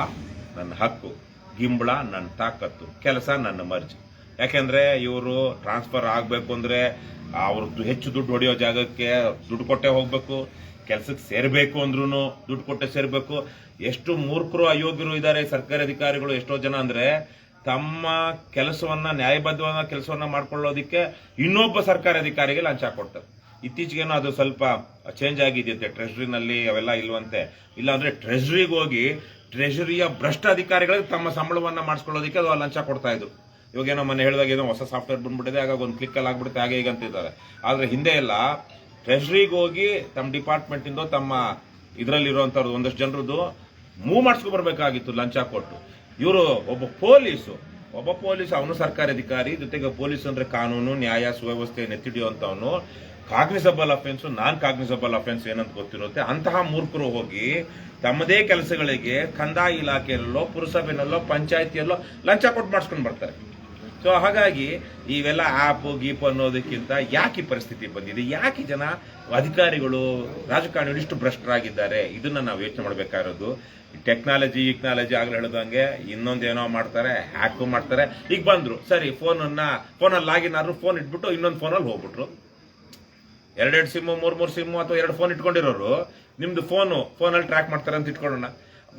ನನ್ನ ಹಕ್ಕು, ಗಿಂಬಳ ನನ್ನ ತಾಕತ್ತು, ಕೆಲಸ ನನ್ನ ಮರ್ಜಿ. ಯಾಕೆಂದ್ರೆ ಇವರು ಟ್ರಾನ್ಸ್ಫರ್ ಆಗಬೇಕು ಅಂದ್ರೆ ಅವರು ಹೆಚ್ಚು ದುಡ್ಡು ಹೊಡೆಯೋ ಜಾಗಕ್ಕೆ ದುಡ್ಡು ಕೊಟ್ಟೆ ಹೋಗ್ಬೇಕು, ಕೆಲಸಕ್ಕೆ ಸೇರ್ಬೇಕು ಅಂದ್ರೂ ದುಡ್ಡು ಕೊಟ್ಟೆ ಸೇರ್ಬೇಕು. ಎಷ್ಟು ಮೂರ್ಖರು ಅಯೋಗ್ಯರು ಇದ್ದಾರೆ ಸರ್ಕಾರಿ ಅಧಿಕಾರಿಗಳು. ಎಷ್ಟೋ ಜನ ಅಂದ್ರೆ ತಮ್ಮ ಕೆಲಸವನ್ನ ನ್ಯಾಯಬದ್ಧವಾದ ಕೆಲಸವನ್ನ ಮಾಡ್ಕೊಳ್ಳೋದಿಕ್ಕೆ ಇನ್ನೊಬ್ಬ ಸರ್ಕಾರಿ ಅಧಿಕಾರಿಗೆ ಲಂಚ ಕೊಡ್ತಾರೆ. ಇತ್ತೀಚೆಗೇನೋ ಅದು ಸ್ವಲ್ಪ ಚೇಂಜ್ ಆಗಿದೆಯಂತೆ, ಟ್ರೆಷರಿನಲ್ಲಿ ಅವೆಲ್ಲ ಇಲ್ವಂತೆ. ಇಲ್ಲ ಅಂದ್ರೆ ಟ್ರೆಷರಿಗೆ ಹೋಗಿ ಟ್ರೆಷರಿಯ ಭ್ರಷ್ಟ ಅಧಿಕಾರಿಗಳಿಗೆ ತಮ್ಮ ಸಂಬಳವನ್ನ ಮಾಡಿಸ್ಕೊಳ್ಳೋದಕ್ಕೆ ಅದು ಲಂಚ ಕೊಡ್ತಾ ಇದ್ರು. ಇವಾಗೇನೋ ಮೊನ್ನೆ ಹೇಳಿದಾಗ ಏನೋ ಹೊಸ ಸಾಫ್ಟ್ವೇರ್ ಬಂದ್ಬಿಟ್ಟಿದೆ, ಹಾಗಾಗಿ ಒಂದು ಕ್ಲಿಕ್ಕಲ್ಲಿ ಆಗ್ಬಿಡುತ್ತೆ, ಹಾಗೆ ಈಗ ಅಂತಿದ್ದಾರೆ. ಆದ್ರೆ ಹಿಂದೆ ಎಲ್ಲ ಟ್ರೆಷರಿಗೆ ಹೋಗಿ ತಮ್ಮ ಡಿಪಾರ್ಟ್ಮೆಂಟ್ ಇಂದ ತಮ್ಮ ಇದರಲ್ಲಿರುವಂತವ್ರು ಒಂದಷ್ಟು ಜನರದ್ದು ಮೂವ್ ಮಾಡಿಸ್ಕೊ ಬರ್ಬೇಕಾಗಿತ್ತು ಲಂಚ ಕೊಟ್ಟು. ಇವರು ಒಬ್ಬ ಪೊಲೀಸ್ ಅವನು ಸರ್ಕಾರಿ ಅಧಿಕಾರಿ, ಜೊತೆಗೆ ಪೊಲೀಸ್ ಅಂದ್ರೆ ಕಾನೂನು ನ್ಯಾಯ ಸುವ್ಯವಸ್ಥೆ ನೆತ್ತಿಡಿಯುವಂತವನು. ಕಾಗ್ನಿಸಬಲ್ ಅಫೆನ್ಸ್, ನಾನ್ ಕಾಗ್ನಿಸಬಲ್ ಅಫೆನ್ಸ್ ಏನಂತ ಗೊತ್ತಿರುತ್ತೆ. ಅಂತಹ ಮೂರ್ಖರು ಹೋಗಿ ತಮ್ಮದೇ ಕೆಲಸಗಳಿಗೆ ಕಂದಾಯ ಇಲಾಖೆಯಲ್ಲೋ ಪುರಸಭೆನಲ್ಲೋ ಪಂಚಾಯತಿಯಲ್ಲೋ ಲಂಚ ಕೊಟ್ಟು ಮಾಡಿಸ್ಕೊಂಡು ಬರ್ತಾರೆ. ಸೊ ಹಾಗಾಗಿ ಇವೆಲ್ಲ ಆಪ್ ಗೀಪ್ ಅನ್ನೋದಕ್ಕಿಂತ ಯಾಕೆ ಈ ಪರಿಸ್ಥಿತಿ ಬಂದಿದೆ, ಯಾಕೆ ಜನ ಅಧಿಕಾರಿಗಳು ರಾಜಕಾರಣಿಗಳು ಇಷ್ಟು ಭ್ರಷ್ಟರಾಗಿದ್ದಾರೆ, ಇದನ್ನ ನಾವು ಯೋಚನೆ ಮಾಡಬೇಕಾಗಿರೋದು. ಟೆಕ್ನಾಲಜಿ ಆಗ್ಲೇ ಹೇಳಿದಂಗೆ ಇನ್ನೊಂದೇನೋ ಮಾಡ್ತಾರೆ, ಹ್ಯಾಕ್ ಮಾಡ್ತಾರೆ. ಈಗ ಬಂದ್ರು ಸರಿ, ಫೋನಲ್ಲಿ ಲಾಗಿನ್ ಆದ್ರು, ಫೋನ್ ಇಟ್ಬಿಟ್ಟು ಇನ್ನೊಂದು ಫೋನಲ್ಲಿ ಹೋಗ್ಬಿಟ್ರು. 2 ಸಿಮ್ಮು 3 ಸಿಮ್ಮು ಅಥವಾ 2 ಫೋನ್ ಇಟ್ಕೊಂಡಿರೋರು ನಿಮ್ದು ಫೋನಲ್ಲಿ ಟ್ರ್ಯಾಕ್ ಮಾಡ್ತಾರೆ ಅಂತ ಇಟ್ಕೊಳ್ಳೋಣ.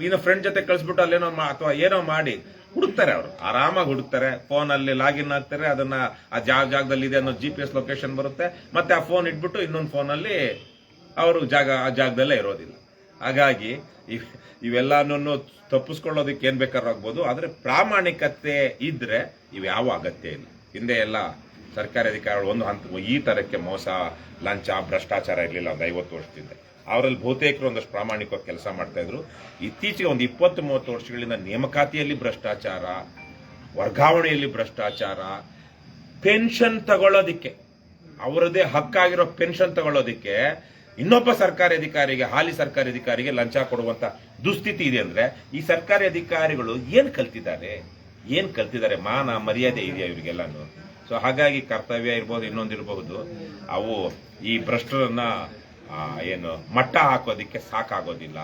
ಇನ್ನು ಫ್ರೆಂಡ್ ಜೊತೆ ಕಳಿಸ್ಬಿಟ್ಟು ಅಲ್ಲೇನೋ ಅಥವಾ ಏನೋ ಮಾಡಿ ಹುಡುಕ್ತಾರೆ. ಅವರು ಆರಾಮಾಗಿ ಹುಡುಕ್ತಾರೆ, ಫೋನಲ್ಲಿ ಲಾಗಿನ್ ಆಗ್ತಾರೆ, ಅದನ್ನ ಆ ಜಾಗದಲ್ಲಿ ಇದೆ ಅನ್ನೋ GPS ಲೊಕೇಶನ್ ಬರುತ್ತೆ. ಮತ್ತೆ ಆ ಫೋನ್ ಇಟ್ಬಿಟ್ಟು ಇನ್ನೊಂದು ಫೋನಲ್ಲಿ ಅವರು ಆ ಜಾಗದಲ್ಲೇ ಇರೋದಿಲ್ಲ. ಹಾಗಾಗಿ ಇವೆಲ್ಲನೂ ತಪ್ಪಿಸ್ಕೊಳ್ಳೋದಕ್ಕೆ ಏನ್ ಬೇಕಾದ್ರೂ ಆಗ್ಬೋದು. ಆದ್ರೆ ಪ್ರಾಮಾಣಿಕತೆ ಇದ್ರೆ ಇವ್ಯಾವ ಅಗತ್ಯ ಇಲ್ಲ. ಹಿಂದೆ ಎಲ್ಲ ಸರ್ಕಾರಿ ಅಧಿಕಾರಿಗಳು ಒಂದು ಹಂತ ಈ ತರಕ್ಕೆ ಮೋಸ, ಲಂಚ, ಭ್ರಷ್ಟಾಚಾರ ಇರಲಿಲ್ಲ ಒಂದು 50 ವರ್ಷದಿಂದ. ಅವರಲ್ಲಿ ಬಹುತೇಕರು ಒಂದಷ್ಟು ಪ್ರಾಮಾಣಿಕವಾಗಿ ಕೆಲಸ ಮಾಡ್ತಾ ಇದ್ರು. ಇತ್ತೀಚೆಗೆ ಒಂದು 20-30 ವರ್ಷಗಳಿಂದ ನೇಮಕಾತಿಯಲ್ಲಿ ಭ್ರಷ್ಟಾಚಾರ, ವರ್ಗಾವಣೆಯಲ್ಲಿ ಭ್ರಷ್ಟಾಚಾರ, ಪೆನ್ಷನ್ ತಗೊಳ್ಳೋದಿಕ್ಕೆ, ಅವರದೇ ಹಕ್ಕಾಗಿರೋ ಪೆನ್ಷನ್ ತಗೊಳ್ಳೋದಿಕ್ಕೆ ಇನ್ನೊಬ್ಬ ಸರ್ಕಾರಿ ಅಧಿಕಾರಿಗೆ, ಹಾಲಿ ಸರ್ಕಾರಿ ಅಧಿಕಾರಿಗೆ ಲಂಚ ಕೊಡುವಂತ ದುಸ್ಥಿತಿ ಇದೆ. ಅಂದ್ರೆ ಈ ಸರ್ಕಾರಿ ಅಧಿಕಾರಿಗಳು ಏನ್ ಕಲ್ತಿದ್ದಾರೆ? ಮಾನ ಮರ್ಯಾದೆ ಇದೆಯಾ ಇವರಿಗೆಲ್ಲಾನು? ಸೊ ಹಾಗಾಗಿ ಕರ್ತವ್ಯ ಇರ್ಬೋದು, ಇನ್ನೊಂದಿರಬಹುದು, ಅವು ಈ ಭ್ರಷ್ಟರನ್ನ ಏನು ಮಟ್ಟ ಹಾಕೋದಿಕ್ಕೆ ಸಾಕಾಗೋದಿಲ್ಲ.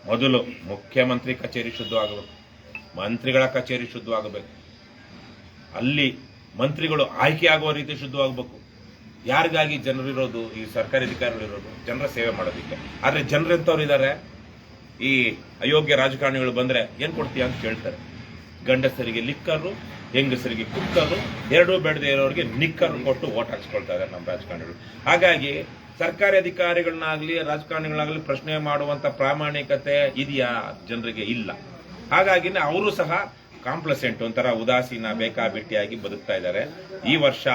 ಮೊದಲು ಮುಖ್ಯಮಂತ್ರಿ ಕಚೇರಿ ಶುದ್ಧವಾಗಬೇಕು, ಮಂತ್ರಿಗಳ ಕಚೇರಿ ಶುದ್ಧವಾಗಬೇಕು, ಅಲ್ಲಿ ಮಂತ್ರಿಗಳು ಆಯ್ಕೆ ಆಗುವ ರೀತಿ ಶುದ್ಧವಾಗಬೇಕು. ಯಾರಿಗಾಗಿ ಜನರಿರೋದು? ಈ ಸರ್ಕಾರಿ ಅಧಿಕಾರಿಗಳಿರೋದು ಜನರ ಸೇವೆ ಮಾಡೋದಿಕ್ಕೆ. ಆದ್ರೆ ಜನರೆಂತವ್ರು ಇದ್ದಾರೆ, ಈ ಅಯೋಗ್ಯ ರಾಜಕಾರಣಿಗಳು ಬಂದ್ರೆ ಏನ್ ಕೊಡ್ತೀಯ ಅಂತ ಕೇಳ್ತಾರೆ. ಗಂಡಸರಿಗೆ ಲಿಕ್ಕರು, ಹೆಂಗಸರಿಗೆ ಕುಕ್ಕರು, ಎರಡೂ ಬೇಡದೆ ಇರೋರಿಗೆ ನಿಕ್ಕರು ಕೊಟ್ಟು ಓಟ್ ಹಾಕ್ಸ್ಕೊಳ್ತಾ ಇದ್ದಾರೆ ನಮ್ಮ ರಾಜಕಾರಣಿಗಳು. ಹಾಗಾಗಿ ಸರ್ಕಾರಿ ಅಧಿಕಾರಿಗಳನ್ನಾಗ್ಲಿ ರಾಜಕಾರಣಿಗಳಾಗ್ಲಿ ಪ್ರಶ್ನೆ ಮಾಡುವಂತ ಪ್ರಾಮಾಣಿಕತೆ ಇದೆಯಾ ಜನರಿಗೆ? ಇಲ್ಲ. ಹಾಗಾಗಿನೇ ಅವರು ಸಹ ಕಾಂಪ್ಲಸೆಂಟ್, ಒಂಥರ ಉದಾಸೀನ, ಬೇಕಾಬಿಟ್ಟಿಯಾಗಿ ಬದುಕ್ತಾ ಇದ್ದಾರೆ. ಈ ವರ್ಷ,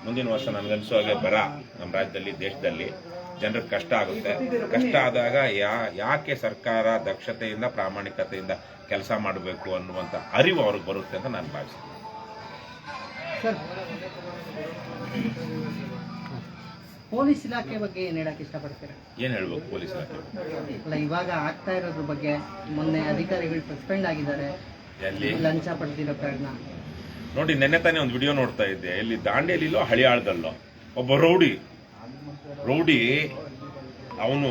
ಮುಂದಿನ ವರ್ಷ ನನ್ಗನ್ಸೋ ಹಾಗೆ ಬರ ನಮ್ಮ ರಾಜ್ಯದಲ್ಲಿ, ದೇಶದಲ್ಲಿ ಜನರಿಗೆ ಕಷ್ಟ ಆಗುತ್ತೆ. ಕಷ್ಟ ಆದಾಗ ಯಾಕೆ ಸರ್ಕಾರ ದಕ್ಷತೆಯಿಂದ, ಪ್ರಾಮಾಣಿಕತೆಯಿಂದ ಕೆಲಸ ಮಾಡಬೇಕು ಅನ್ನುವಂಥ ಅರಿವು ಅವ್ರಿಗೆ ಬರುತ್ತೆ ಅಂತ ನಾನು ಭಾವಿಸ್ತೀನಿ. ಸರ್, ಪೊಲೀಸ್ ಇಲಾಖೆ ಬಗ್ಗೆ ಏನ್ ಹೇಳಕ್ ಇಷ್ಟಪಡ್ತೀರಾ? ಏನ್ ಹೇಳ್ಬೇಕು ಪೊಲೀಸ್ ಇಲಾಖೆ? ಅಲ್ಲ, ಇವಾಗ ಆಗ್ತಾ ಇರೋದ್ರ ಬಗ್ಗೆ, ಮೊನ್ನೆ ಅಧಿಕಾರಿಗಳು ಸಸ್ಪೆಂಡ್ ಆಗಿದ್ದಾರೆ, ಎಲ್ಲಿ ಲಂಚ ಪಡೆದಿರೋ ಕಾರಣ. ನೋಡಿ, ನೆನ್ನೆ ತಾನೇ ಒಂದು ವಿಡಿಯೋ ನೋಡ್ತಾ ಇದ್ದೆ. ಇಲ್ಲಿ ದಾಂಡೇಲಿಲೋ ಹಳಿಯಾಳದಲ್ಲೋ ಒಬ್ಬ ರೌಡಿ ಅವನು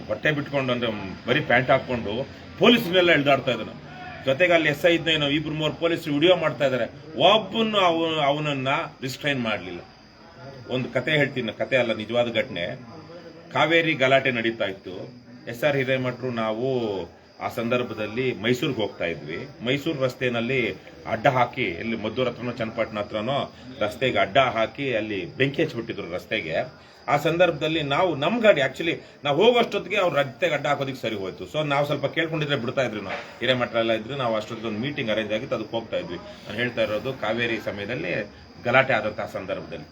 ಬಟ್ಟೆ ಬಿಟ್ಕೊಂಡು, ಅಂದ್ರೆ ಬರೀ ಪ್ಯಾಂಟ್ ಹಾಕೊಂಡು ಪೊಲೀಸ್ನೆಲ್ಲ ಎಳ್ದಾಡ್ತಾ ಇದ್ದಾನೆ. ಜೊತೆಗೆ ಅಲ್ಲಿ SI ಇದ್ನೇನೋ 2-3 ಪೊಲೀಸರು ವಿಡಿಯೋ ಮಾಡ್ತಾ ಇದ್ದಾರೆ. ಒಬ್ಬನು ಅವನನ್ನ ರಿಸ್ಟ್ರೈನ್ ಮಾಡಲಿಲ್ಲ. ಒಂದು ಕತೆ ಹೇಳ್ತೀನಿ, ಕತೆ ಅಲ್ಲ, ನಿಜವಾದ ಘಟನೆ. ಕಾವೇರಿ ಗಲಾಟೆ ನಡೀತಾ ಇತ್ತು. SR ಹಿರೇಮಠರು ನಾವು ಆ ಸಂದರ್ಭದಲ್ಲಿ ಮೈಸೂರಿಗೆ ಹೋಗ್ತಾ ಇದ್ವಿ. ಮೈಸೂರು ರಸ್ತೆನಲ್ಲಿ ಅಡ್ಡ ಹಾಕಿ, ಇಲ್ಲಿ ಮದ್ದೂರ್ ಹತ್ರನೋ ಚನ್ನಪಟ್ಟಣ ಹತ್ರನೋ ರಸ್ತೆಗೆ ಅಡ್ಡ ಹಾಕಿ ಅಲ್ಲಿ ಬೆಂಕಿ ಹಚ್ಚಿಬಿಟ್ಟಿದ್ರು ರಸ್ತೆಗೆ. ಆ ಸಂದರ್ಭದಲ್ಲಿ ನಾವು ನಮ್ಮ ಗಾಡಿ ಆಕ್ಚುಲಿ ನಾವು ಹೋಗೋಷ್ಟೊತ್ತಿಗೆ ಅವ್ರು ರಸ್ತೆಗೆ ಅಡ್ಡ ಹಾಕೋದಿಕ್ಕೆ ಸರಿ ಹೋಯ್ತು. ಸೊ ನಾವು ಸ್ವಲ್ಪ ಕೇಳ್ಕೊಂಡಿದ್ರೆ ಬಿಡ್ತಾ ಇದ್ವಿ. ನಾವು ಹಿರೇಮಠ ಎಲ್ಲ ಇದ್ರು, ನಾವು ಅಷ್ಟೊತ್ತಿಗೆ ಒಂದು ಮೀಟಿಂಗ್ ಅರೇಂಜ್ ಆಗಿತ್ತು, ಅದಕ್ಕೆ ಹೋಗ್ತಾ ಇದ್ವಿ. ನಾನು ಹೇಳ್ತಾ ಇರೋದು ಕಾವೇರಿ ಸಮಯದಲ್ಲಿ ಗಲಾಟೆ ಆದಂತಹ ಸಂದರ್ಭದಲ್ಲಿ.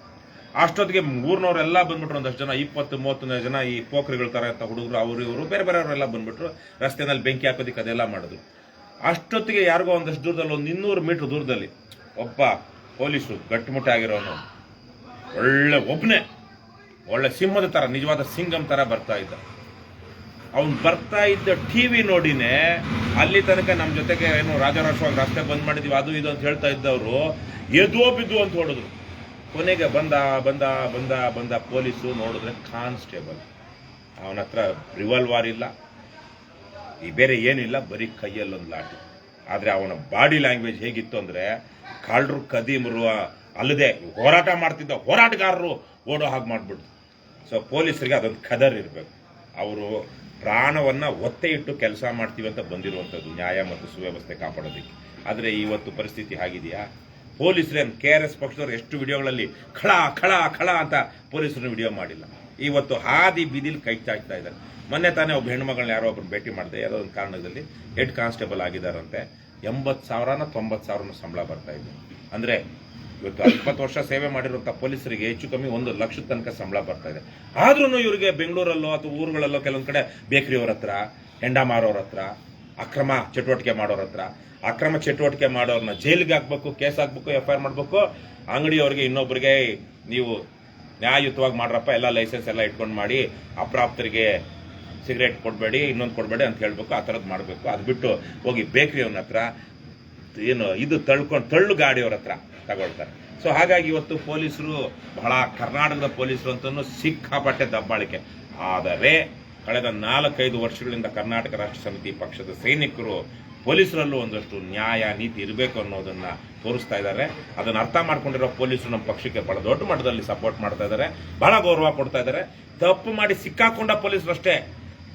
ಅಷ್ಟೊತ್ತಿಗೆ ಊರ್ನವರೆಲ್ಲ ಬಂದ್ಬಿಟ್ರು. ಒಂದಷ್ಟು ಜನ, 20-30 ಜನ ಈ ಪೋಖ್ರಿಗಳ ತರ ಅಂತ ಹುಡುಗರು, ಅವರು ಇವರು ಬೇರೆ ಬೇರೆಯವರೆಲ್ಲ ಬಂದ್ಬಿಟ್ರು. ರಸ್ತೆನಲ್ಲಿ ಬೆಂಕಿ ಹಾಕೋದಿಕ್ಕೆ ಅದೆಲ್ಲ ಮಾಡಿದ್ರು. ಅಷ್ಟೊತ್ತಿಗೆ ಯಾರಿಗೋ ಒಂದಷ್ಟು ದೂರದಲ್ಲಿ, ಒಂದು 200 ಮೀಟರ್ ದೂರದಲ್ಲಿ ಒಬ್ಬ ಪೊಲೀಸರು ಗಟ್ಟುಮುಟ್ಟಾಗಿರೋನು, ಒಳ್ಳೆ ಸಿಂಹದ ತರ, ನಿಜವಾದ ಸಿಂಗಂ ತರ ಬರ್ತಾ ಇದ್ದ. ಅವ್ನು ಬರ್ತಾ ಇದ್ದ ಟಿವಿ ನೋಡಿನೇ ಅಲ್ಲಿ ತನಕ ನಮ್ಮ ಜೊತೆಗೆ ಏನು ರಾಜಾರೋಷವಾಗಿ ರಸ್ತೆ ಬಂದ್ ಮಾಡಿದ್ವಿ ಅದು ಇದು ಅಂತ ಹೇಳ್ತಾ ಇದ್ದವರು ಎದೋ ಬಿದ್ದು ಅಂತ ಹೊಡೆದ್ರು. ಕೊನೆಗೆ ಬಂದ ಪೊಲೀಸು ನೋಡಿದ್ರೆ ಕಾನ್ಸ್ಟೇಬಲ್. ಅವನ ಹತ್ರ ರಿವಾಲ್ವರ್ ಇಲ್ಲ, ಈ ಬೇರೆ ಏನಿಲ್ಲ, ಬರೀ ಕೈಯಲ್ಲೊಂದು ಲಾಠಿ. ಆದ್ರೆ ಅವನ ಬಾಡಿ ಲ್ಯಾಂಗ್ವೇಜ್ ಹೇಗಿತ್ತು ಅಂದ್ರೆ, ಕಾಲ್ರು ಕದೀಮರು ಅಲ್ಲದೆ ಹೋರಾಟ ಮಾಡ್ತಿದ್ದ ಹೋರಾಟಗಾರರು ಓಡೋ ಹಾಗೆ ಮಾಡ್ಬಿಡ್ತು. ಸೊ ಪೊಲೀಸರಿಗೆ ಅದೊಂದು ಖದರ್ ಇರಬೇಕು. ಅವರು ಪ್ರಾಣವನ್ನ ಒತ್ತೆ ಇಟ್ಟು ಕೆಲಸ ಮಾಡ್ತೀವಿ ಅಂತ ಬಂದಿರುವಂಥದ್ದು, ನ್ಯಾಯ ಮತ್ತು ಸುವ್ಯವಸ್ಥೆ ಕಾಪಾಡೋದಕ್ಕೆ. ಆದ್ರೆ ಇವತ್ತು ಪರಿಸ್ಥಿತಿ ಆಗಿದೆಯಾ? ಪೊಲೀಸರೇನು KRS ಪಕ್ಷದವ್ರು ಎಷ್ಟು ವಿಡಿಯೋಗಳಲ್ಲಿ ಖಳ ಅಂತ ಪೊಲೀಸರನ್ನ ವಿಡಿಯೋ ಮಾಡಿಲ್ಲ. ಇವತ್ತು ಹಾದಿ ಬೀದಿಲಿ ಕೈ ಚಾಚ್ತಾ ಇದ್ದಾರೆ. ಮೊನ್ನೆ ತಾನೇ ಒಬ್ಬ ಹೆಣ್ಮಗಳನ್ನ ಯಾರೋ ಒಬ್ಬರು ಭೇಟಿ ಮಾಡಿದೆ, ಯಾವುದೋ ಒಂದು ಕಾರಣದಲ್ಲಿ ಹೆಡ್ ಕಾನ್ಸ್ಟೇಬಲ್ ಆಗಿದ್ದಾರಂತೆ. 80,000 90,000 ಸಂಬಳ ಬರ್ತಾ ಇದೆ. ಅಂದ್ರೆ ಇವತ್ತು 20 ವರ್ಷ ಸೇವೆ ಮಾಡಿರುವಂತ ಪೊಲೀಸರಿಗೆ ಹೆಚ್ಚು ಕಮ್ಮಿ 1 ಲಕ್ಷದ ತನಕ ಸಂಬಳ ಬರ್ತಾ ಇದೆ. ಆದ್ರೂ ಇವರಿಗೆ ಬೆಂಗಳೂರಲ್ಲೋ ಅಥವಾ ಊರುಗಳಲ್ಲೋ ಕೆಲವೊಂದ್ ಕಡೆ ಬೇಕರಿಯವ್ರ ಹತ್ರ, ಹೆಂಡ ಮಾರೋರ ಹತ್ರ, ಅಕ್ರಮ ಚಟುವಟಿಕೆ ಮಾಡೋರ ಹತ್ರ, ಅಕ್ರಮ ಚಟುವಟಿಕೆ ಮಾಡೋರ್ನ ಜೈಲಿಗೆ ಹಾಕ್ಬೇಕು, ಕೇಸ್ ಹಾಕ್ಬೇಕು, FIR ಮಾಡ್ಬೇಕು. ಅಂಗಡಿಯವ್ರಿಗೆ ಇನ್ನೊಬ್ಬರಿಗೆ ನೀವು ನ್ಯಾಯಯುತವಾಗಿ ಮಾಡ್ರಪ್ಪ, ಎಲ್ಲ ಲೈಸೆನ್ಸ್ ಎಲ್ಲ ಇಟ್ಕೊಂಡು ಮಾಡಿ, ಅಪ್ರಾಪ್ತರಿಗೆ ಸಿಗರೇಟ್ ಕೊಡಬೇಡಿ, ಇನ್ನೊಂದು ಕೊಡಬೇಡಿ ಅಂತ ಹೇಳ್ಬೇಕು. ಆ ಥರದ್ದು ಮಾಡಬೇಕು. ಅದು ಬಿಟ್ಟು ಹೋಗಿ ಬೇಕರಿಯವನ ಹತ್ರ ಏನು ಇದು ತಳ್ಳು ಗಾಡಿಯವ್ರ ಹತ್ರ ತಗೊಳ್ತಾರೆ. ಸೊ ಹಾಗಾಗಿ ಇವತ್ತು ಪೊಲೀಸರು ಬಹಳ, ಕರ್ನಾಟಕದ ಪೊಲೀಸರು ಅಂತೂ ಸಿಕ್ಕಾಪಟ್ಟೆ ದಬ್ಬಾಳಿಕೆ. ಆದರೆ ಕಳೆದ 4-5 ವರ್ಷಗಳಿಂದ ಕರ್ನಾಟಕ ರಾಷ್ಟ್ರ ಸಮಿತಿ ಪಕ್ಷದ ಸೈನಿಕರು ಪೊಲೀಸರಲ್ಲೂ ಒಂದಷ್ಟು ನ್ಯಾಯ ನೀತಿ ಇರಬೇಕು ಅನ್ನೋದನ್ನ ತೋರಿಸ್ತಾ ಇದ್ದಾರೆ. ಅದನ್ನ ಅರ್ಥ ಮಾಡ್ಕೊಂಡಿರೋ ಪೊಲೀಸರು ನಮ್ಮ ಪಕ್ಷಕ್ಕೆ ಬಹಳ ದೊಡ್ಡ ಮಟ್ಟದಲ್ಲಿ ಸಪೋರ್ಟ್ ಮಾಡ್ತಾ ಇದ್ದಾರೆ, ಬಹಳ ಗೌರವ ಕೊಡ್ತಾ ಇದ್ದಾರೆ. ತಪ್ಪು ಮಾಡಿ ಸಿಕ್ಕಾಕೊಂಡ ಪೊಲೀಸರು ಅಷ್ಟೇ,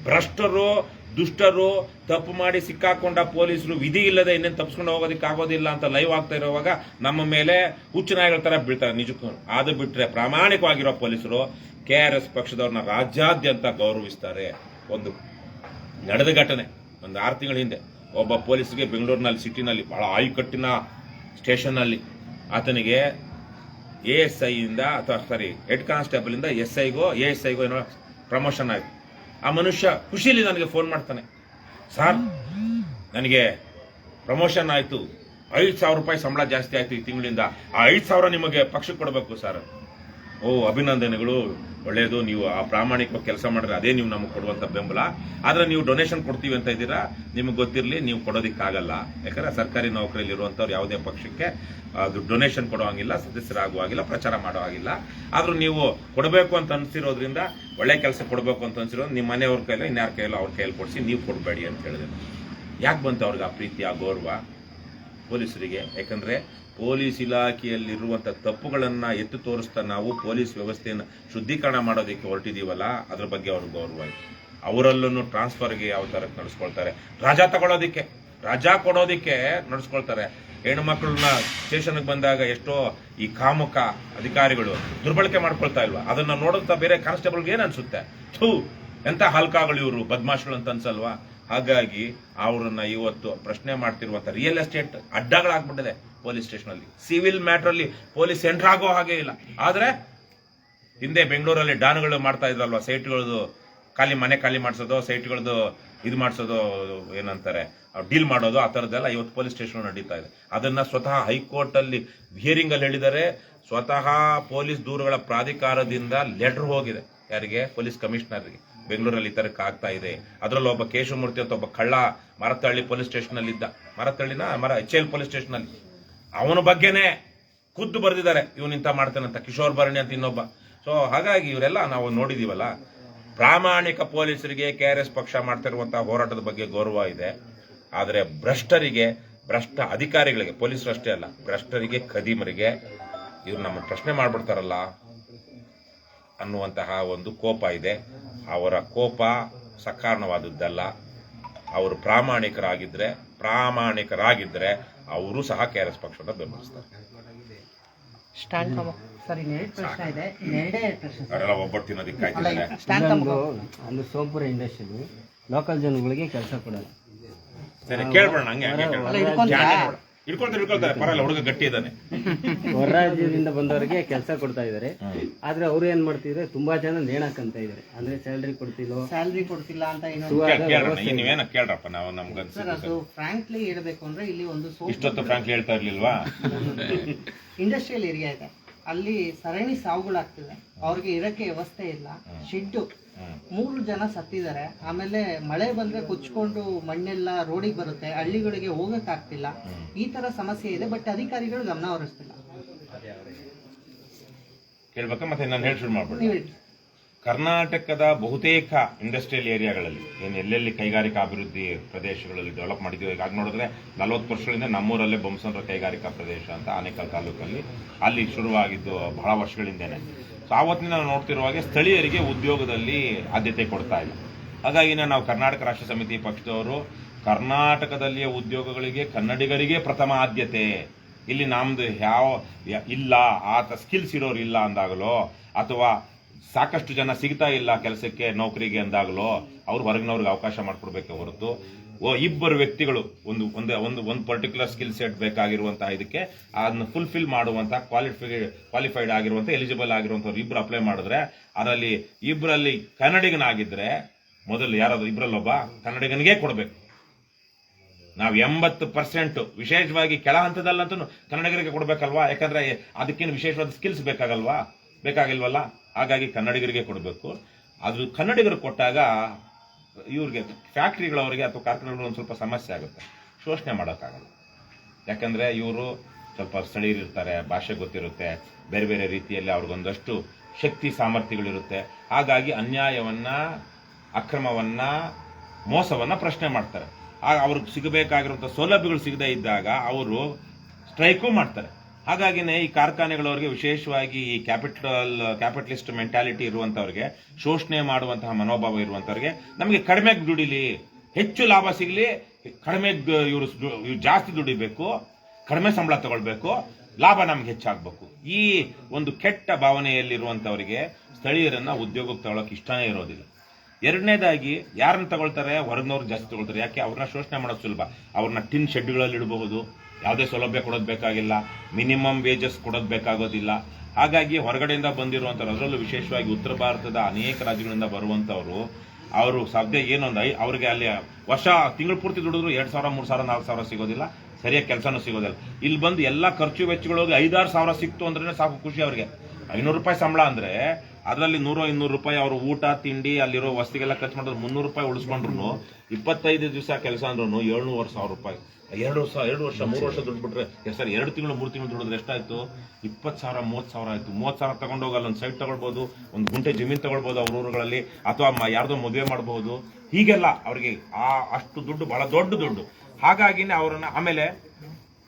ಭ್ರಷ್ಟರು, ದುಷ್ಟರು, ತಪ್ಪು ಮಾಡಿ ಸಿಕ್ಕಾಕೊಂಡ ಪೊಲೀಸರು ವಿಧಿ ಇಲ್ಲದೆ ಇನ್ನೇನು ತಪ್ಪಿಸ್ಕೊಂಡು ಹೋಗೋದಕ್ಕೆ ಆಗೋದಿಲ್ಲ ಅಂತ ಲೈವ್ ಆಗ್ತಾ ಇರುವಾಗ ನಮ್ಮ ಮೇಲೆ ಹುಚ್ಚುನಾಯಿಗಳ ತರ ಬೀಳ್ತಾರೆ ನಿಜಕ್ಕೂ. ಅದು ಬಿಟ್ರೆ ಪ್ರಾಮಾಣಿಕವಾಗಿರೋ ಪೊಲೀಸರು KRS ಪಕ್ಷದವ್ರನ್ನ ರಾಜ್ಯಾದ್ಯಂತ ಗೌರವಿಸ್ತಾರೆ. ಒಂದು ನಡೆದ ಘಟನೆ, ಒಂದು 6 ತಿಂಗಳ ಹಿಂದೆ ಒಬ್ಬ ಪೊಲೀಸ್ಗೆ ಬೆಂಗಳೂರಿನಲ್ಲಿ ಸಿಟಿನಲ್ಲಿ ಬಹಳ ಆಯುಕಟ್ಟಿನ ಸ್ಟೇಷನ್ ಅಲ್ಲಿ ಆತನಿಗೆ ASI ಇಂದ, ಅಥವಾ ಸಾರಿ ಹೆಡ್ ಕಾನ್ಸ್ಟೇಬಲ್ ಇಂದ SIಗೋ ASIಗೋ ಏನೋ ಪ್ರಮೋಷನ್ ಆಯ್ತು. ಆ ಮನುಷ್ಯ ಖುಷಿಲಿ ನನಗೆ ಫೋನ್ ಮಾಡ್ತಾನೆ, ಸರ್ ನನಗೆ ಪ್ರಮೋಷನ್ ಆಯಿತು, 5,000 ರೂಪಾಯಿ ಸಂಬಳ ಜಾಸ್ತಿ ಆಯಿತು ಈ ತಿಂಗಳಿಂದ, ಆ 5,000 ನಿಮಗೆ ಪಕ್ಷಕ್ಕೆ ಕೊಡಬೇಕು ಸರ್. ಓ ಅಭಿನಂದನೆಗಳು, ಒಳ್ಳೆಯದು, ನೀವು ಆ ಪ್ರಾಮಾಣಿಕ ಕೆಲಸ ಮಾಡಿದ್ರೆ ಅದೇ ನೀವು ನಮಗೆ ಕೊಡುವಂಥ ಬೆಂಬಲ. ಆದರೆ ನೀವು ಡೊನೇಷನ್ ಕೊಡ್ತೀವಿ ಅಂತ ಇದ್ದೀರಾ, ನಿಮಗೆ ಗೊತ್ತಿರಲಿ ನೀವು ಕೊಡೋದಕ್ಕಾಗಲ್ಲ. ಯಾಕಂದರೆ ಸರ್ಕಾರಿ ನೌಕರಿಯಲ್ಲಿ ಇರುವಂಥವ್ರು ಯಾವುದೇ ಪಕ್ಷಕ್ಕೆ ಅದು ಡೊನೇಷನ್ ಕೊಡೋ ಹಾಗಿಲ್ಲ, ಸದಸ್ಯರಾಗುವ ಹಾಗಿಲ್ಲ, ಪ್ರಚಾರ ಮಾಡೋ ಹಾಗಿಲ್ಲ. ಆದರೂ ನೀವು ಕೊಡಬೇಕು ಅಂತ ಅನಿಸಿರೋದ್ರಿಂದ, ಒಳ್ಳೆ ಕೆಲಸ ಕೊಡಬೇಕು ಅಂತ ಅನಿಸಿರೋದು ನಿಮ್ಮ ಮನೆಯವ್ರ ಕೈಲೋ ಇನ್ಯಾರ ಕೈಲೋ ಅವ್ರ ಕೈಯಲ್ಲಿ ಕೊಡಿಸಿ ನೀವು ಕೊಡಬೇಡಿ ಅಂತ ಹೇಳಿದೆ. ಯಾಕೆ ಬಂತು ಅವ್ರಿಗೆ ಆ ಪ್ರೀತಿ, ಆ ಗೌರವ ಪೊಲೀಸರಿಗೆ? ಯಾಕಂದರೆ ಪೊಲೀಸ್ ಇಲಾಖೆಯಲ್ಲಿರುವಂಥ ತಪ್ಪುಗಳನ್ನು ಎತ್ತು ತೋರಿಸ್ತಾ ನಾವು ಪೊಲೀಸ್ ವ್ಯವಸ್ಥೆಯನ್ನು ಶುದ್ಧೀಕರಣ ಮಾಡೋದಕ್ಕೆ ಹೊರಟಿದ್ದೀವಲ್ಲ, ಅದ್ರ ಬಗ್ಗೆ ಅವ್ರಿಗೆ ಗೌರವ ಇದೆ. ಅವರಲ್ಲೂ ಟ್ರಾನ್ಸ್ಫರ್ಗೆ ಯಾವ ಥರ ನಡೆಸ್ಕೊಳ್ತಾರೆ, ರಜಾ ಕೊಡೋದಕ್ಕೆ ನಡೆಸ್ಕೊಳ್ತಾರೆ. ಹೆಣ್ಣು ಮಕ್ಕಳನ್ನ ಸ್ಟೇಷನ್ಗೆ ಬಂದಾಗ ಎಷ್ಟೋ ಈ ಕಾಮುಕ ಅಧಿಕಾರಿಗಳು ದುರ್ಬಳಕೆ ಮಾಡ್ಕೊಳ್ತಾ ಇಲ್ವಾ, ಅದನ್ನ ನೋಡುತ್ತಾ ಬೇರೆ ಕಾನ್ಸ್ಟೇಬಲ್ಗೆ ಏನು ಅನ್ಸುತ್ತೆ, ಥೂ ಎಂತ ಹಲ್ಕಾಗಳು ಇವರು, ಬದ್ಮಾಶ್ಗಳು ಅಂತ ಅನ್ಸಲ್ವಾ? ಹಾಗಾಗಿ ಅವರನ್ನ ಇವತ್ತು ಪ್ರಶ್ನೆ ಮಾಡ್ತಿರುವಂತ ರಿಯಲ್ ಎಸ್ಟೇಟ್ ಅಡ್ಡಗಳಾಗ್ಬಿಟ್ಟಿದೆ ಪೊಲೀಸ್ ಸ್ಟೇಷನ್ ಅಲ್ಲಿ. ಸಿವಿಲ್ ಮ್ಯಾಟರ್ ಅಲ್ಲಿ ಪೊಲೀಸ್ ಎಂಟರ್ ಆಗೋ ಹಾಗೆ ಇಲ್ಲ. ಆದ್ರೆ ಹಿಂದೆ ಬೆಂಗಳೂರಲ್ಲಿ ಡಾನ್ಗಳು ಮಾಡ್ತಾ ಇದ್ರಲ್ವಾ, ಸೈಟ್ಗಳದು ಮನೆ ಖಾಲಿ ಮಾಡಿಸೋದು, ಸೈಟ್ಗಳದ್ದು ಇದು ಮಾಡಿಸೋದು, ಏನಂತಾರೆ ಡೀಲ್ ಮಾಡೋದು, ಆ ಥರದ್ದೆಲ್ಲ ಇವತ್ತು ಪೊಲೀಸ್ ಸ್ಟೇಷನ್ ನಡೀತಾ ಇದೆ. ಅದನ್ನ ಸ್ವತಃ ಹೈಕೋರ್ಟ್ ಅಲ್ಲಿ ಹಿಯರಿಂಗ್ ಅಲ್ಲಿ ಹೇಳಿದರೆ, ಸ್ವತಃ ಪೊಲೀಸ್ ದೂರುಗಳ ಪ್ರಾಧಿಕಾರದಿಂದ ಲೆಟರ್ ಹೋಗಿದೆ ಯಾರಿಗೆ, ಪೊಲೀಸ್ ಕಮಿಷನರ್ಗೆ, ಬೆಂಗಳೂರಲ್ಲಿ ಈ ತರಕ್ಕೆ ಆಗ್ತಾ ಇದೆ. ಅದರಲ್ಲಿ ಒಬ್ಬ ಕೇಶವಮೂರ್ತಿ ಅಂತ ಒಬ್ಬ ಕಳ್ಳ ಮರತಳ್ಳಿ ಪೊಲೀಸ್ ಸ್ಟೇಷನ್ ಅಲ್ಲಿ ಇದ್ದ, HL ಪೊಲೀಸ್ ಸ್ಟೇಷನ್ ಅಲ್ಲಿ, ಅವನ ಬಗ್ಗೆನೇ ಖುದ್ದು ಬರೆದಿದ್ದಾರೆ, ಇವನಿಂತ ಮಾಡ್ತಾನಂತ, ಕಿಶೋರ್ ಭರಣಿ ಅಂತ ಇನ್ನೊಬ್ಬ. ಸೊ ಹಾಗಾಗಿ ಇವರೆಲ್ಲ ನಾವು ನೋಡಿದೀವಲ್ಲ. ಪ್ರಾಮಾಣಿಕ ಪೊಲೀಸರಿಗೆ KRS ಪಕ್ಷ ಮಾಡ್ತಿರುವಂತಹ ಹೋರಾಟದ ಬಗ್ಗೆ ಗೌರವ ಇದೆ. ಆದರೆ ಭ್ರಷ್ಟ ಅಧಿಕಾರಿಗಳಿಗೆ, ಪೊಲೀಸರಷ್ಟೇ ಅಲ್ಲ, ಭ್ರಷ್ಟರಿಗೆ, ಖದೀಮರಿಗೆ ಇವ್ರು ನಮ್ಮ ಪ್ರಶ್ನೆ ಮಾಡ್ಬಿಡ್ತಾರಲ್ಲ ಅನ್ನುವಂತಹ ಒಂದು ಕೋಪ ಇದೆ. ಅವರ ಕೋಪ ಸಕಾರಣವಾದದ್ದಲ್ಲ. ಅವರು ಪ್ರಾಮಾಣಿಕರಾಗಿದ್ರೆ ಅವರು ಸಹ KRS ಪಕ್ಷವನ್ನು ಬೆಂಬಲಿಸ್ತಾರೆ. ಸರ್, ಇನ್ನೆರಡು ಪ್ರಶ್ನೆ ಇದೆ. ಇನ್ನೆರಡೇ ಪ್ರಶ್ನೆ ಅವರೆಲ್ಲ ಒಬ್ಬಟ್ಟು ತಿನ್ನೋದಕ್ಕೆ ಕಾಯ್ತಿದ್ದಾರೆ. ಅಂದ್ರೆ ಸೋಂಪುರ ಇಂಡಸ್ಟ್ರಿ ಲೋಕಲ್ ಜನಗಳಿಗೆ ಕೆಲಸ ಕೊಡಲ್ಲ. ಸರಿ, ಕೇಳ್ಬೇಡ, ಹಂಗೆ ಇಟ್ಕೊಳ್ತಾರೆ, ಪರಲ್ಲ, ಹುಡುಗ ಗಟ್ಟಿ ಇದ್ದಾನೆ. ಹೊರ ರಾಜ್ಯದಿಂದ ಬಂದವರಿಗೆ ಕೆಲಸ ಕೊಡ್ತಾ ಇದಾರೆ. ಆದ್ರೆ ಅವ್ರು ಏನ್ ಮಾಡ್ತಿದ್ರೆ, ತುಂಬಾ ಜನ ನೇಣಾಕಂತ ಇದಾರೆ. ಅಂದ್ರೆ ಸ್ಯಾಲ್ರಿ ಕೊಡ್ತಿಲ್ಲ ಅಂತ ನೀವೇನ ಕೇಳ್ರಪ್ಪ, ನಾವು ನಮ್ಗೆ ಸರ್, ಅದು ಫ್ರಾಂಕ್ಲಿ ಹೇಳ್ಬೇಕು ಅಂದ್ರೆ, ಇಲ್ಲಿ ಒಂದು ಇಷ್ಟೊತ್ತು ಫ್ರಾಂಕ್ಲಿ ಹೇಳ್ತಾ ಇರ್ಲಿಲ್ವಾ? ಇಂಡಸ್ಟ್ರಿಯಲ್ ಏರಿಯಾ ಇದೆ, ಅಲ್ಲಿ ಸರಣಿ ಸಾವುಗಳಾಗ್ತಿದೆ, ಅವ್ರಿಗೆ ಇರಕ್ಕೆ ವ್ಯವಸ್ಥೆ ಇಲ್ಲ, ಶೆಡ್ಡು, 3 ಜನ ಸತ್ತಿದ್ದಾರೆ. ಆಮೇಲೆ ಮಳೆ ಬಂದ್ರೆ ಕುಚ್ಕೊಂಡು ಮಣ್ಣೆಲ್ಲ ರೋಡಿಗೆ ಬರುತ್ತೆ, ಹಳ್ಳಿಗಳಿಗೆ ಹೋಗಕ್ ಆಗ್ತಿಲ್ಲ. ಈ ತರ ಸಮಸ್ಯೆ ಇದೆ, ಬಟ್ ಅಧಿಕಾರಿಗಳು ಗಮನ ಹರಿಸ್ತಿಲ್ಲ. ಕೇಳ್ಬೇಕ? ಮತ್ತೆ ನಾನು ಹೇಳಿ ಶುರು ಮಾಡ್ಬಿಡಿ. ಕರ್ನಾಟಕದ ಬಹುತೇಕ ಇಂಡಸ್ಟ್ರಿಯಲ್ ಏರಿಯಾಗಳಲ್ಲಿ ಎಲ್ಲೆಲ್ಲಿ ಕೈಗಾರಿಕಾ ಅಭಿವೃದ್ಧಿ ಪ್ರದೇಶಗಳಲ್ಲಿ ಡೆವಲಪ್ ಮಾಡಿದ್ದೀವಿ, ಈಗ ನೋಡಿದ್ರೆ 40 ವರ್ಷಗಳಿಂದ ನಮ್ಮೂರಲ್ಲೇ ಬೊಮ್ಮಸಂದ್ರ ಕೈಗಾರಿಕಾ ಪ್ರದೇಶ ಅಂತ ಆನೇಕಲ್ ತಾಲೂಕಲ್ಲಿ ಅಲ್ಲಿ ಶುರುವಾಗಿದ್ದು ಬಹಳ ವರ್ಷಗಳಿಂದೇನೆ. ಸೊ ಆವತ್ತಿನ ನಾವು ನೋಡ್ತಿರುವಾಗೆ ಸ್ಥಳೀಯರಿಗೆ ಉದ್ಯೋಗದಲ್ಲಿ ಆದ್ಯತೆ ಕೊಡ್ತಾ ಇಲ್ಲ. ಹಾಗಾಗಿ ನಾವು ಕರ್ನಾಟಕ ರಾಷ್ಟ್ರ ಸಮಿತಿ ಪಕ್ಷದವರು ಕರ್ನಾಟಕದಲ್ಲಿಯ ಉದ್ಯೋಗಗಳಿಗೆ ಕನ್ನಡಿಗರಿಗೆ ಪ್ರಥಮ ಆದ್ಯತೆ, ಇಲ್ಲಿ ನಮ್ದು ಇಲ್ಲ, ಆತ ಸ್ಕಿಲ್ಸ್ ಇರೋರು ಇಲ್ಲ ಅಂದಾಗಲೋ, ಅಥವಾ ಸಾಕಷ್ಟು ಜನ ಸಿಗ್ತಾ ಇಲ್ಲ ಕೆಲಸಕ್ಕೆ, ನೌಕರಿಗೆ ಅಂದಾಗಲೋ ಅವ್ರು ಹೊರಗಿನವ್ರಿಗೆ ಅವಕಾಶ ಮಾಡಿಕೊಡ್ಬೇಕೆ ಹೊರತು, ಇಬ್ಬರು ವ್ಯಕ್ತಿಗಳು ಒಂದು ಪರ್ಟಿಕ್ಯುಲರ್ ಸ್ಕಿಲ್ ಸೆಟ್ ಬೇಕಾಗಿರುವಂತಹ ಇದಕ್ಕೆ ಅದನ್ನ ಫುಲ್ಫಿಲ್ ಮಾಡುವಂತಹ ಕ್ವಾಲಿಫೈಡ್ ಆಗಿರುವಂತಹ ಎಲಿಜಿಬಲ್ ಆಗಿರುವಂತವ್ರು ಇಬ್ರು ಅಪ್ಲೈ ಮಾಡಿದ್ರೆ, ಅದರಲ್ಲಿ ಇಬ್ಬರಲ್ಲಿ ಕನ್ನಡಿಗನಾಗಿದ್ರೆ ಮೊದಲು ಯಾರಾದ್ರೂ ಇಬ್ಬರಲ್ಲೊಬ್ಬ ಕನ್ನಡಿಗನಿಗೆ ಕೊಡಬೇಕು. ನಾವು 80% ವಿಶೇಷವಾಗಿ ಕೆಳ ಹಂತದಲ್ಲಂತೂ ಕನ್ನಡಿಗರಿಗೆ ಕೊಡಬೇಕಲ್ವಾ? ಯಾಕಂದ್ರೆ ಅದಕ್ಕೇನು ವಿಶೇಷವಾದ ಸ್ಕಿಲ್ಸ್ ಬೇಕಾಗಿಲ್ವಲ್ಲ. ಹಾಗಾಗಿ ಕನ್ನಡಿಗರಿಗೆ ಕೊಡಬೇಕು. ಅದು ಕನ್ನಡಿಗರು ಕೊಟ್ಟಾಗ ಇವ್ರಿಗೆ ಫ್ಯಾಕ್ಟ್ರಿಗಳವರಿಗೆ ಅಥವಾ ಕಾರ್ಖಾನೆಗಳು ಒಂದು ಸ್ವಲ್ಪ ಸಮಸ್ಯೆ ಆಗುತ್ತೆ, ಶೋಷಣೆ ಮಾಡೋಕ್ಕಾಗಲ್ಲ. ಯಾಕಂದ್ರೆ ಇವರು ಸ್ವಲ್ಪ ಸ್ಥಳೀಯರಿರ್ತಾರೆ, ಭಾಷೆ ಗೊತ್ತಿರುತ್ತೆ, ಬೇರೆ ಬೇರೆ ರೀತಿಯಲ್ಲಿ ಅವ್ರಿಗೊಂದಷ್ಟು ಶಕ್ತಿ ಸಾಮರ್ಥ್ಯಗಳಿರುತ್ತೆ. ಹಾಗಾಗಿ ಅನ್ಯಾಯವನ್ನ, ಅಕ್ರಮವನ್ನ, ಮೋಸವನ್ನ ಪ್ರಶ್ನೆ ಮಾಡ್ತಾರೆ. ಆಗ ಅವ್ರಿಗೆ ಸಿಗಬೇಕಾಗಿರುವಂಥ ಸೌಲಭ್ಯಗಳು ಸಿಗದೇ ಇದ್ದಾಗ ಅವರು ಸ್ಟ್ರೈಕು ಮಾಡ್ತಾರೆ. ಹಾಗಾಗಿನೇ ಈ ಕಾರ್ಖಾನೆಗಳವರಿಗೆ, ವಿಶೇಷವಾಗಿ ಈ ಕ್ಯಾಪಿಟಲಿಸ್ಟ್ ಮೆಂಟಾಲಿಟಿ ಇರುವಂತವ್ರಿಗೆ, ಶೋಷಣೆ ಮಾಡುವಂತಹ ಮನೋಭಾವ ಇರುವಂತವ್ರಿಗೆ, ನಮಗೆ ಕಡಿಮೆ ದುಡಿಲಿ, ಹೆಚ್ಚು ಲಾಭ ಸಿಗಲಿ, ಕಡಿಮೆ ಇವರು ಜಾಸ್ತಿ ದುಡಿಬೇಕು, ಕಡಿಮೆ ಸಂಬಳ ತಗೊಳ್ಬೇಕು, ಲಾಭ ನಮ್ಗೆ ಹೆಚ್ಚಾಗಬೇಕು, ಈ ಒಂದು ಕೆಟ್ಟ ಭಾವನೆಯಲ್ಲಿರುವಂತವರಿಗೆ ಸ್ಥಳೀಯರನ್ನ ಉದ್ಯೋಗಕ್ಕೆ ತಗೊಳ್ಳೋಕೆ ಇಷ್ಟನೇ ಇರೋದಿಲ್ಲ. ಎರಡನೇದಾಗಿ ಯಾರನ್ನ ತಗೊಳ್ತಾರೆ, ಹೊರಗಿನವ್ರು ಜಾಸ್ತಿ ತಗೊಳ್ತಾರೆ. ಯಾಕೆ? ಅವ್ರನ್ನ ಶೋಷಣೆ ಮಾಡೋದು ಸುಲಭ. ಅವ್ರನ್ನ ಟಿನ್ ಶೆಡ್ಗಳಲ್ಲಿ ಇಡಬಹುದು, ಯಾವುದೇ ಸೌಲಭ್ಯ ಕೊಡೋದು ಬೇಕಾಗಿಲ್ಲ, ಮಿನಿಮಮ್ ವೇಜಸ್ ಕೊಡೋದು ಬೇಕಾಗೋದಿಲ್ಲ. ಹಾಗಾಗಿ ಹೊರಗಡೆಯಿಂದ ಬಂದಿರುವಂಥವ್ರು, ಅದರಲ್ಲೂ ವಿಶೇಷವಾಗಿ ಉತ್ತರ ಭಾರತದ ಅನೇಕ ರಾಜ್ಯಗಳಿಂದ ಬರುವಂಥವ್ರು ಅವರು ಸದ್ಯ ಏನೊಂದು ಅವ್ರಿಗೆ ಅಲ್ಲಿ ವರ್ಷ ತಿಂಗಳು ಪೂರ್ತಿ ದುಡಿದ್ರು 2,000 3,000 4,000 ಸಿಗೋದಿಲ್ಲ, ಸರಿಯಾಗಿ ಕೆಲಸನೂ ಸಿಗೋದಿಲ್ಲ. ಇಲ್ಲಿ ಬಂದು ಎಲ್ಲ ಖರ್ಚು ವೆಚ್ಚಗಳೋಗಿ 5-6 ಸಾವಿರ ಸಿಕ್ತು ಅಂದ್ರೆ ಸಾಕು ಖುಷಿ ಅವ್ರಿಗೆ. 500 ರೂಪಾಯಿ ಸಂಬಳ ಅಂದ್ರೆ ಅದರಲ್ಲಿ 100-200 ರೂಪಾಯಿ ಅವರು ಊಟ ತಿಂಡಿ ಅಲ್ಲಿರೋ ವಸ್ತಿಗೆಲ್ಲ ಖರ್ಚು ಮಾಡಿದ್ರು 300 ರೂಪಾಯಿ ಉಳಿಸ್ಕೊಂಡ್ರು 25 ದಿವಸ ಕೆಲಸ ಅಂದ್ರೂ 700,000 ರೂಪಾಯಿ. 2 ವರ್ಷ 3 ವರ್ಷ ದುಡ್ಡು ಬಿಟ್ರೆ ಸರ್ 2 ತಿಂಗಳು 3 ತಿಂಗಳು ದುಡಿದ್ರೆ ಎಷ್ಟಾಯ್ತು? 20,000 30,000 ಆಯ್ತು. 30,000 ತಗೊಂಡೋಗಿ ಅಲ್ಲೊಂದು ಸೈಟ್ ತಗೊಳ್ಬಹುದು, ಒಂದು ಗುಂಟೆ ಜಮೀನು ತಗೊಳ್ಬಹುದು ಅವ್ರ ಊರುಗಳಲ್ಲಿ, ಅಥವಾ ಯಾರ್ದೋ ಮದುವೆ ಮಾಡಬಹುದು. ಹೀಗೆಲ್ಲ ಅವ್ರಿಗೆ ಅಷ್ಟು ದುಡ್ಡು ಬಹಳ ದೊಡ್ಡ ದುಡ್ಡು. ಹಾಗಾಗಿನೇ ಅವ್ರನ್ನ ಆಮೇಲೆ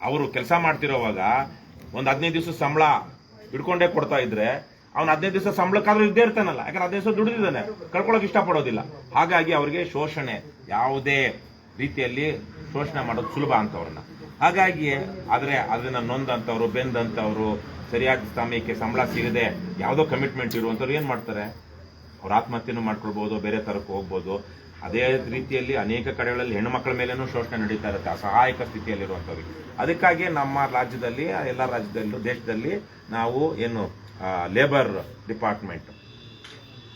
ಅವರು ಕೆಲಸ ಮಾಡ್ತಿರೋವಾಗ ಒಂದು 15 ದಿವಸ ಸಂಬಳ ಹಿಡ್ಕೊಂಡೇ ಕೊಡ್ತಾ ಇದ್ರೆ ಅವ್ನು 15 ದಿವಸ ಸಂಬಳಕ್ಕಾದ್ರೂ ಇದ್ದೇ ಇರ್ತಾನಲ್ಲ, ಯಾಕಂದ್ರೆ 15 ದಿವಸ ದುಡಿದಿದ್ದಾನೆ, ಕಳ್ಕೊಳಕ್ ಇಷ್ಟಪಡೋದಿಲ್ಲ. ಹಾಗಾಗಿ ಅವ್ರಿಗೆ ಶೋಷಣೆ, ಯಾವುದೇ ರೀತಿಯಲ್ಲಿ ಶೋಷಣೆ ಮಾಡೋದು ಸುಲಭ ಅಂತವ್ರನ್ನ. ಹಾಗಾಗಿ ಆದ್ರೆ ಅದನ್ನ ನೊಂದಂತವ್ರು ಬೆಂದಂತವ್ರು ಸರಿಯಾದ ಸಮಯಕ್ಕೆ ಸಂಬಳ ಸಿಗದೆ ಯಾವುದೋ ಕಮಿಟ್ಮೆಂಟ್ ಇರುವಂತವ್ರು ಏನ್ ಮಾಡ್ತಾರೆ? ಅವ್ರ ಆತ್ಮಹತ್ಯೆನೂ ಮಾಡ್ಕೊಳ್ಬಹುದು, ಬೇರೆ ತರಕ್ಕೆ ಹೋಗ್ಬೋದು. ಅದೇ ರೀತಿಯಲ್ಲಿ ಅನೇಕ ಕಡೆಗಳಲ್ಲಿ ಹೆಣ್ಣು ಮಕ್ಕಳ ಮೇಲೇನೂ ಶೋಷಣೆ ನಡೀತಾ ಇರುತ್ತೆ ಅಸಹಾಯಕ ಸ್ಥಿತಿಯಲ್ಲಿರುವಂಥವ್ರಿಗೆ. ಅದಕ್ಕಾಗಿ ನಮ್ಮ ರಾಜ್ಯದಲ್ಲಿ, ಎಲ್ಲ ರಾಜ್ಯದಲ್ಲೂ ದೇಶದಲ್ಲಿ ನಾವು ಏನು ಲೇಬರ್ ಡಿಪಾರ್ಟ್ಮೆಂಟ್,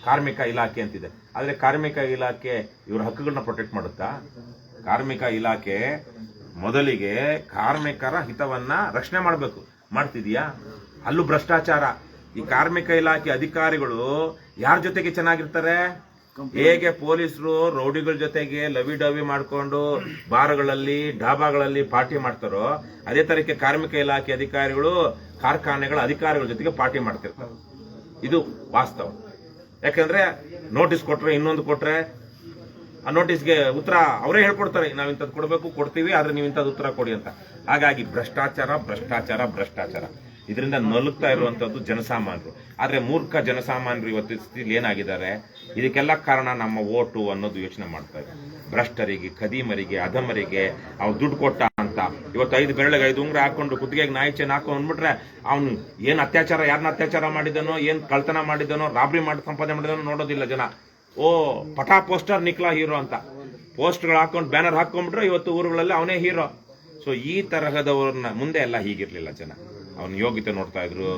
ಕಾರ್ಮಿಕ ಇಲಾಖೆ ಅಂತಿದೆ. ಆದ್ರೆ ಕಾರ್ಮಿಕ ಇಲಾಖೆ ಇವ್ರ ಹಕ್ಕುಗಳನ್ನ ಪ್ರೊಟೆಕ್ಟ್ ಮಾಡುತ್ತಾ? ಕಾರ್ಮಿಕ ಇಲಾಖೆ ಮೊದಲಿಗೆ ಕಾರ್ಮಿಕರ ಹಿತವನ್ನ ರಕ್ಷಣೆ ಮಾಡಬೇಕು, ಮಾಡ್ತಿದ್ಯಾ? ಅಲ್ಲೂ ಭ್ರಷ್ಟಾಚಾರ. ಈ ಕಾರ್ಮಿಕ ಇಲಾಖೆ ಅಧಿಕಾರಿಗಳು ಯಾರ ಜೊತೆಗೆ ಚೆನ್ನಾಗಿರ್ತಾರೆ? ಹೇಗೆ ಪೊಲೀಸರು ರೌಡಿಗಳ ಜೊತೆಗೆ ಲವಿ ಡವಿ ಮಾಡ್ಕೊಂಡು ಬಾರ್ಗಳಲ್ಲಿ ಡಾಬಾಗಳಲ್ಲಿ ಪಾರ್ಟಿ ಮಾಡ್ತಾರೋ, ಅದೇ ತರಕ್ಕೆ ಕಾರ್ಮಿಕ ಇಲಾಖೆ ಅಧಿಕಾರಿಗಳು ಕಾರ್ಖಾನೆಗಳ ಅಧಿಕಾರಿಗಳ ಜೊತೆಗೆ ಪಾರ್ಟಿ ಮಾಡ್ತಿರ್ತಾರೆ. ಇದು ವಾಸ್ತವ. ಯಾಕಂದ್ರೆ ನೋಟಿಸ್ ಕೊಟ್ರೆ, ಇನ್ನೊಂದು ಕೊಟ್ರೆ ಆ ನೋಟಿಸ್ಗೆ ಉತ್ತರ ಅವರೇ ಹೇಳ್ಕೊಡ್ತಾರೆ, ನಾವ್ ಇಂಥದ್ದು ಕೊಡಬೇಕು, ಕೊಡ್ತೀವಿ, ಆದ್ರೆ ನೀವು ಇಂಥದ್ದು ಉತ್ತರ ಕೊಡಿ ಅಂತ. ಹಾಗಾಗಿ ಭ್ರಷ್ಟಾಚಾರ ಭ್ರಷ್ಟಾಚಾರ ಭ್ರಷ್ಟಾಚಾರ ಇದರಿಂದ ನಲುಗ್ತಾ ಇರುವಂತದ್ದು ಜನಸಾಮಾನ್ಯರು. ಆದ್ರೆ ಮೂರ್ಖ ಜನಸಾಮಾನ್ಯರು ಇವತ್ತು ಸ್ಥಿತಿಯಲ್ಲಿ ಏನಾಗಿದ್ದಾರೆ? ಇದಕ್ಕೆಲ್ಲ ಕಾರಣ ನಮ್ಮ ಓಟು ಅನ್ನೋದು ಯೋಚನೆ ಮಾಡ್ತಾ ಇದೆ. ಭ್ರಷ್ಟರಿಗೆ, ಖದೀಮರಿಗೆ, ಅಧಮರಿಗೆ ಅವ್ರು ದುಡ್ಡು ಕೊಟ್ಟ ಅಂತ ಇವತ್ತು 5 ಬೆರಳಿಗೆ 5 ಉಂಗ್ರ ಹಾಕೊಂಡು ಕುತ್ತಿಗೆಗೆ ನಾಯಿ ಚೇನ್ ಹಾಕೊಂಡು ಅಂದ್ಬಿಟ್ರೆ ಅವ್ನು ಏನ್ ಅತ್ಯಾಚಾರ, ಯಾರನ್ನ ಅತ್ಯಾಚಾರ ಮಾಡಿದನೋ, ಏನ್ ಕಳ್ತನ ಮಾಡಿದನೋ, ರಾಬ್ರಿ ಮಾಡಿ ಸಂಪಾದನೆ ಮಾಡಿದನೋ ನೋಡೋದಿಲ್ಲ ಜನ. ಓ ಪಟಾ ಪೋಸ್ಟರ್ ನಿಕ್ಲಾ ಹೀರೋ ಅಂತ ಪೋಸ್ಟ್ಗಳು ಹಾಕೊಂಡು ಬ್ಯಾನರ್ ಹಾಕೊಂಡ್ಬಿಟ್ರೆ ಇವತ್ತು ಊರುಗಳಲ್ಲಿ ಅವನೇ ಹೀರೋ. ಸೊ ಈ ತರಹದವ್ರನ್ನ ಮುಂದೆ ಎಲ್ಲ ಹೀಗಿರ್ಲಿಲ್ಲ ಜನ. ಅವನ ಯೋಗ್ಯತೆ ನೋಡ್ತಾ ಇದ್ರು,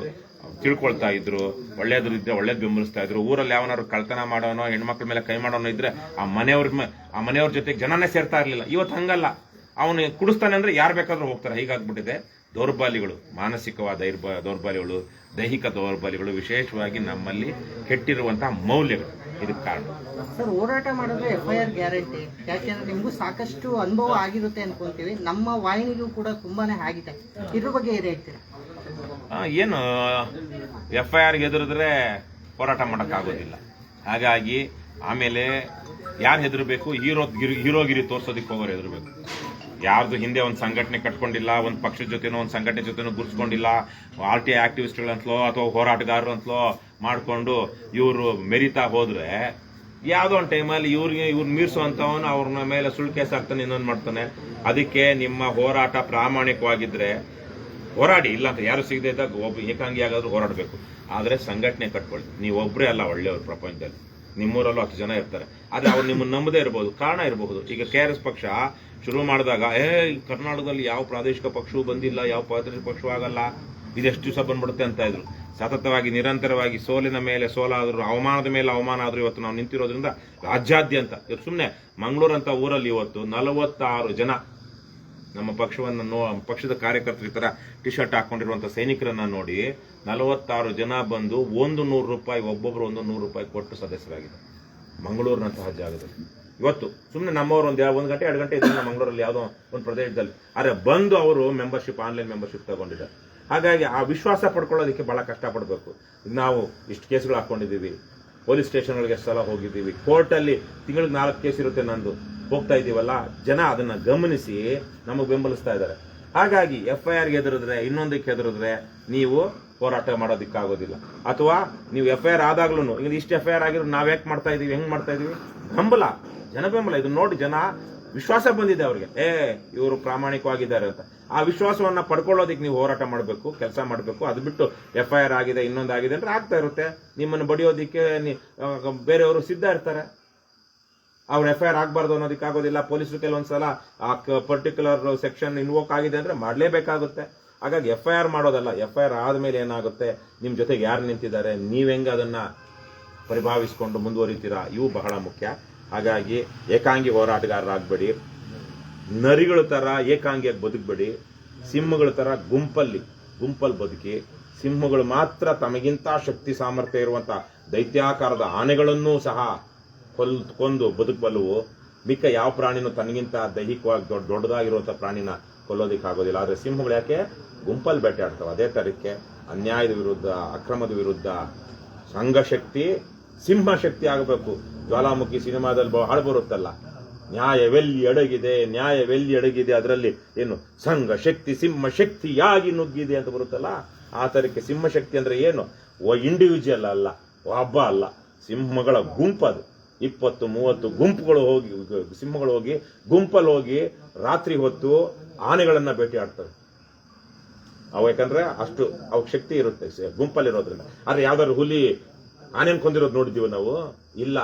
ತಿಳ್ಕೊಳ್ತಾ ಇದ್ರು, ಒಳ್ಳೇದ್ರು ಇದ್ರೆ ಒಳ್ಳೇದ್ ಬೆಂಬಲಿಸ್ತಾ ಇದ್ರು. ಊರಲ್ಲಿ ಯಾವನಾದ್ರು ಕಳ್ತನ ಮಾಡೋನೋ, ಹೆಣ್ಮಕ್ಳ ಮೇಲೆ ಕೈ ಮಾಡೋನೋ ಇದ್ರೆ ಆ ಮನೆಯವ್ರ ಜೊತೆಗೆ ಜನನೇ ಸೇರ್ತಾ ಇರ್ಲಿಲ್ಲ. ಇವತ್ತು ಹಂಗಲ್ಲ, ಅವನು ಕುಡಿಸ್ತಾನೆ ಅಂದ್ರೆ ಯಾರು ಬೇಕಾದ್ರೂ ಹೋಗ್ತಾರೆ. ಹೀಗಾಗ್ಬಿಟ್ಟಿದೆ. ದೌರ್ಬಲ್ಯಗಳು, ಮಾನಸಿಕವಾದ ದೌರ್ಬಲ್ಯಗಳು, ದೈಹಿಕ ದೌರ್ಬಲ್ಯಗಳು, ವಿಶೇಷವಾಗಿ ನಮ್ಮಲ್ಲಿ ಕೆಟ್ಟಿರುವಂತಹ ಮೌಲ್ಯಗಳು ಇದಕ್ಕೆ ಕಾರಣ. ಸರ್, ಹೋರಾಟ ಮಾಡಿದ್ರೆ FIR ಗ್ಯಾರಂಟಿ. ಯಾಕೆಂದ್ರೆ ನಿಮಗೂ ಸಾಕಷ್ಟು ಅನುಭವ ಆಗಿರುತ್ತೆ ಅನ್ಕೊಂತೀವಿ, ನಮ್ಮ ವಾಹಿನಿಗೂ ಕೂಡ ತುಂಬಾನೇ ಆಗಿದೆ. ಇದ್ರ ಬಗ್ಗೆ ಏನ್ ಹೇಳ್ತೀರಾ? ಏನು FIR ಎದುರಿದ್ರೆ ಹೋರಾಟ ಮಾಡೋಕ್ಕಾಗೋದಿಲ್ಲ. ಹಾಗಾಗಿ ಆಮೇಲೆ ಯಾರು ಹೆದರ್ಬೇಕು? ಹೀರೋಗಿರಿ ತೋರ್ಸೋದಕ್ಕೆ ಹೋಗೋರು ಹೆದರ್ಬೇಕು. ಯಾರ್ದು ಹಿಂದೆ ಒಂದು ಸಂಘಟನೆ ಕಟ್ಕೊಂಡಿಲ್ಲ, ಒಂದು ಪಕ್ಷದ ಜೊತೆನೋ ಒಂದು ಸಂಘಟನೆ ಜೊತೆನೋ ಗುರುಸ್ಕೊಂಡಿಲ್ಲ, RTI ಆಕ್ಟಿವಿಸ್ಟ್ಗಳಂತಲೋ ಅಥವಾ ಹೋರಾಟಗಾರರು ಅಂತಲೋ ಮಾಡ್ಕೊಂಡು ಇವರು ಮೆರಿತಾ ಹೋದ್ರೆ ಯಾವುದೋ ಒಂದು ಟೈಮಲ್ಲಿ ಇವ್ರು ಮೀರ್ಸುವಂತವನು ಅವ್ರ ಮೇಲೆ ಸುಳ್ಳು ಕೇಸ್ ಹಾಕ್ತಾನೆ, ಇನ್ನೊಂದು ಮಾಡ್ತಾನೆ. ಅದಕ್ಕೆ ನಿಮ್ಮ ಹೋರಾಟ ಪ್ರಾಮಾಣಿಕವಾಗಿದ್ರೆ ಹೋರಾಡಿ, ಇಲ್ಲ ಅಂತ ಯಾರು ಸಿಗದೆ ಇದ್ದಾಗ ಒಬ್ಬ ಏಕಾಂಗಿ ಆಗಾದ್ರೂ ಹೋರಾಡಬೇಕು. ಆದ್ರೆ ಸಂಘಟನೆ ಕಟ್ಕೊಳ್ಳಿ. ನೀವು ಒಬ್ಬರೇ ಅಲ್ಲ ಒಳ್ಳೆಯವರು ಪ್ರಪಂಚದಲ್ಲಿ, ನಿಮ್ಮೂರಲ್ಲೂ 10 ಜನ ಇರ್ತಾರೆ. ಆದ್ರೆ ಅವ್ರು ನಿಮ್ಮನ್ನು ನಂಬದೇ ಇರಬಹುದು, ಕಾರಣ ಇರಬಹುದು. ಈಗ KRS ಪಕ್ಷ ಶುರು ಮಾಡಿದಾಗ ಕರ್ನಾಟಕದಲ್ಲಿ ಯಾವ ಪ್ರಾದೇಶಿಕ ಪಕ್ಷವೂ ಬಂದಿಲ್ಲ, ಯಾವ ಪ್ರಾದೇಶಿಕ ಪಕ್ಷವೂ ಆಗಲ್ಲ, ಇದೆಷ್ಟು ದಿವಸ ಬಂದ್ಬಿಡುತ್ತೆ ಅಂತ ಇದ್ರು. ಸತತವಾಗಿ ನಿರಂತರವಾಗಿ ಸೋಲಿನ ಮೇಲೆ ಸೋಲಾದ್ರು, ಅವಮಾನದ ಮೇಲೆ ಅವಮಾನ ಆದ್ರೂ ಇವತ್ತು ನಾವು ನಿಂತಿರೋದ್ರಿಂದ ರಾಜ್ಯಾದ್ಯಂತ ಸುಮ್ಮನೆ ಮಂಗಳೂರಂತ ಊರಲ್ಲಿ ಇವತ್ತು 46 ಜನ ನಮ್ಮ ಪಕ್ಷದ ಕಾರ್ಯಕರ್ತರು ಈ ತರ ಟಿ ಶರ್ಟ್ ಹಾಕೊಂಡಿರುವಂತ ಸೈನಿಕರನ್ನ ನೋಡಿ 46 ಜನ ಬಂದು 100 ರೂಪಾಯಿ ಒಬ್ಬೊಬ್ರು 100 ರೂಪಾಯಿ ಕೊಟ್ಟು ಸದಸ್ಯರಾಗಿದೆ ಮಂಗಳೂರಿನಂತಹ ಜಾಗದಲ್ಲಿ. ಇವತ್ತು ಸುಮ್ಮನೆ ನಮ್ಮವರು 1 ಗಂಟೆ 2 ಗಂಟೆ ಇದ್ದಾರೆ ಮಂಗಳೂರಲ್ಲಿ ಯಾವುದೋ ಒಂದು ಪ್ರದೇಶದಲ್ಲಿ, ಆದ್ರೆ ಬಂದು ಅವರು ಆನ್ಲೈನ್ ಮೆಂಬರ್ಶಿಪ್ ತಗೊಂಡಿದ್ದಾರೆ. ಹಾಗಾಗಿ ಆ ವಿಶ್ವಾಸ ಪಡ್ಕೊಳ್ಳೋದಕ್ಕೆ ಬಹಳ ಕಷ್ಟಪಡಬೇಕು. ನಾವು ಇಷ್ಟು ಕೇಸ್ಗಳು ಹಾಕೊಂಡಿದ್ದೀವಿ, ಪೊಲೀಸ್ ಸ್ಟೇಷನ್ಗಳಿಗೆ ಎಷ್ಟು ಸಲ ಹೋಗಿದ್ದೀವಿ, ಕೋರ್ಟಲ್ಲಿ ತಿಂಗಳಿಗೆ 4 ಕೇಸ್ ಇರುತ್ತೆ ನಂದು, ಹೋಗ್ತಾ ಇದೀವಲ್ಲ, ಜನ ಅದನ್ನ ಗಮನಿಸಿ ನಮಗೆ ಬೆಂಬಲಿಸ್ತಾ ಇದ್ದಾರೆ. ಹಾಗಾಗಿ FIR ಹೆದರಿದ್ರೆ, ಇನ್ನೊಂದಕ್ಕೆ ಹೆದರಿದ್ರೆ ನೀವು ಹೋರಾಟ ಮಾಡೋದಕ್ಕಾಗೋದಿಲ್ಲ. ಅಥವಾ ನೀವು FIR ಆದಾಗ್ಲೂ ಈಗ ಇಷ್ಟು FIR ಆಗಿದ್ರು ನಾವ್ ಯಾಕೆ ಮಾಡ್ತಾ ಇದೀವಿ, ಹೆಂಗ್ ಮಾಡ್ತಾ ಇದೀವಿ? ಬೆಂಬಲ, ಜನ ಬೆಂಬಲ. ಇದು ನೋಡಿ ಜನ ವಿಶ್ವಾಸ ಬಂದಿದೆ ಅವ್ರಿಗೆ, ಇವರು ಪ್ರಾಮಾಣಿಕವಾಗಿದ್ದಾರೆ ಅಂತ. ಆ ವಿಶ್ವಾಸವನ್ನ ಪಡ್ಕೊಳ್ಳೋದಕ್ಕೆ ನೀವು ಹೋರಾಟ ಮಾಡಬೇಕು, ಕೆಲಸ ಮಾಡಬೇಕು. ಅದು ಬಿಟ್ಟು FIR ಆಗಿದೆ, ಇನ್ನೊಂದಾಗಿದೆ ಅಂದ್ರೆ ಆಗ್ತಾ ಇರುತ್ತೆ. ನಿಮ್ಮನ್ನು ಬಡಿಯೋದಿಕ್ಕೆ ಬೇರೆಯವರು ಸಿದ್ಧ ಇರ್ತಾರೆ. ಅವ್ರು FIR ಆಗ್ಬಾರ್ದು ಅನ್ನೋದಕ್ಕೆ ಆಗೋದಿಲ್ಲ. ಪೊಲೀಸರು ಕೆಲವೊಂದ್ಸಲ ಆ ಪರ್ಟಿಕ್ಯುಲರ್ ಸೆಕ್ಷನ್ ಇನ್ವೋಕ್ ಆಗಿದೆ ಅಂದ್ರೆ ಮಾಡ್ಲೇಬೇಕಾಗುತ್ತೆ. ಹಾಗಾಗಿ FIR ಮಾಡೋದಲ್ಲ, FIR ಆದ್ಮೇಲೆ ಏನಾಗುತ್ತೆ, ನಿಮ್ ಜೊತೆಗೆ ಯಾರು ನಿಂತಿದ್ದಾರೆ, ನೀವ್ ಹೆಂಗ ಅದನ್ನ ಪರಿಭಾವಿಸ್ಕೊಂಡು ಮುಂದುವರಿತೀರಾ, ಇವು ಬಹಳ ಮುಖ್ಯ. ಹಾಗಾಗಿ ಏಕಾಂಗಿ ಹೋರಾಟಗಾರರಾಗಬೇಡಿ, ನರಿಗಳ ಥರ ಏಕಾಂಗಿಯಾಗಿ ಬದುಕಬೇಡಿ, ಸಿಂಹಗಳ ಥರ ಗುಂಪಲ್ಲಿ ಬದುಕಿ. ಸಿಂಹಗಳು ಮಾತ್ರ ತಮಗಿಂತ ಶಕ್ತಿ ಸಾಮರ್ಥ್ಯ ಇರುವಂಥ ದೈತ್ಯಾಕಾರದ ಆನೆಗಳನ್ನೂ ಸಹ ಕೊಂದು ಬದುಕಬಲ್ಲವು. ಮಿಕ್ಕ ಯಾವ ಪ್ರಾಣಿನೂ ತನಗಿಂತ ದೈಹಿಕವಾಗಿ ದೊಡ್ಡದಾಗಿರುವಂಥ ಪ್ರಾಣಿನ ಕೊಲ್ಲೋದಕ್ಕಾಗೋದಿಲ್ಲ. ಆದರೆ ಸಿಂಹಗಳು ಯಾಕೆ ಗುಂಪಲ್ಲಿ ಬೇಟೆಯಾಡ್ತವೆ? ಅದೇ ಥರಕ್ಕೆ ಅನ್ಯಾಯದ ವಿರುದ್ಧ, ಅಕ್ರಮದ ವಿರುದ್ಧ ಸಂಘಶಕ್ತಿ ಸಿಂಹಶಕ್ತಿ ಆಗಬೇಕು. ಜ್ವಾಲಾಮುಖಿ ಸಿನಿಮಾದಲ್ಲಿ ಹಾಡು ಬರುತ್ತಲ್ಲ, ನ್ಯಾಯವೆಲ್ಲಿ ಅಡಗಿದೆ, ಅದರಲ್ಲಿ ಏನು ಸಂಘ ಶಕ್ತಿ ಸಿಂಹ ಶಕ್ತಿಯಾಗಿ ನುಗ್ಗಿದೆ ಅಂತ ಬರುತ್ತಲ್ಲ, ಆ ಥರಕ್ಕೆ ಸಿಂಹಶಕ್ತಿ ಅಂದ್ರೆ ಏನು? ಇಂಡಿವಿಜುವಲ್ ಅಲ್ಲ, ಹಬ್ಬ ಅಲ್ಲ, ಸಿಂಹಗಳ ಗುಂಪದು. 20-30 ಗುಂಪುಗಳು ಹೋಗಿ, ಸಿಂಹಗಳು ಹೋಗಿ ಗುಂಪಲ್ಲಿ ಹೋಗಿ ರಾತ್ರಿ ಹೊತ್ತು ಆನೆಗಳನ್ನ ಭೇಟಿ ಆಡ್ತವೆ. ಅವು ಯಾಕಂದ್ರೆ ಅಷ್ಟು ಅವಕ್ಕೆ ಶಕ್ತಿ ಇರುತ್ತೆ ಗುಂಪಲ್ಲಿರೋದ್ರಿಂದ. ಆದ್ರೆ ಯಾವ್ದಾದ್ರು ಹುಲಿ ಆನೆಯನ್ನು ಕೊಂದಿರೋದು ನೋಡಿದ್ದೀವಿ ನಾವು? ಇಲ್ಲ,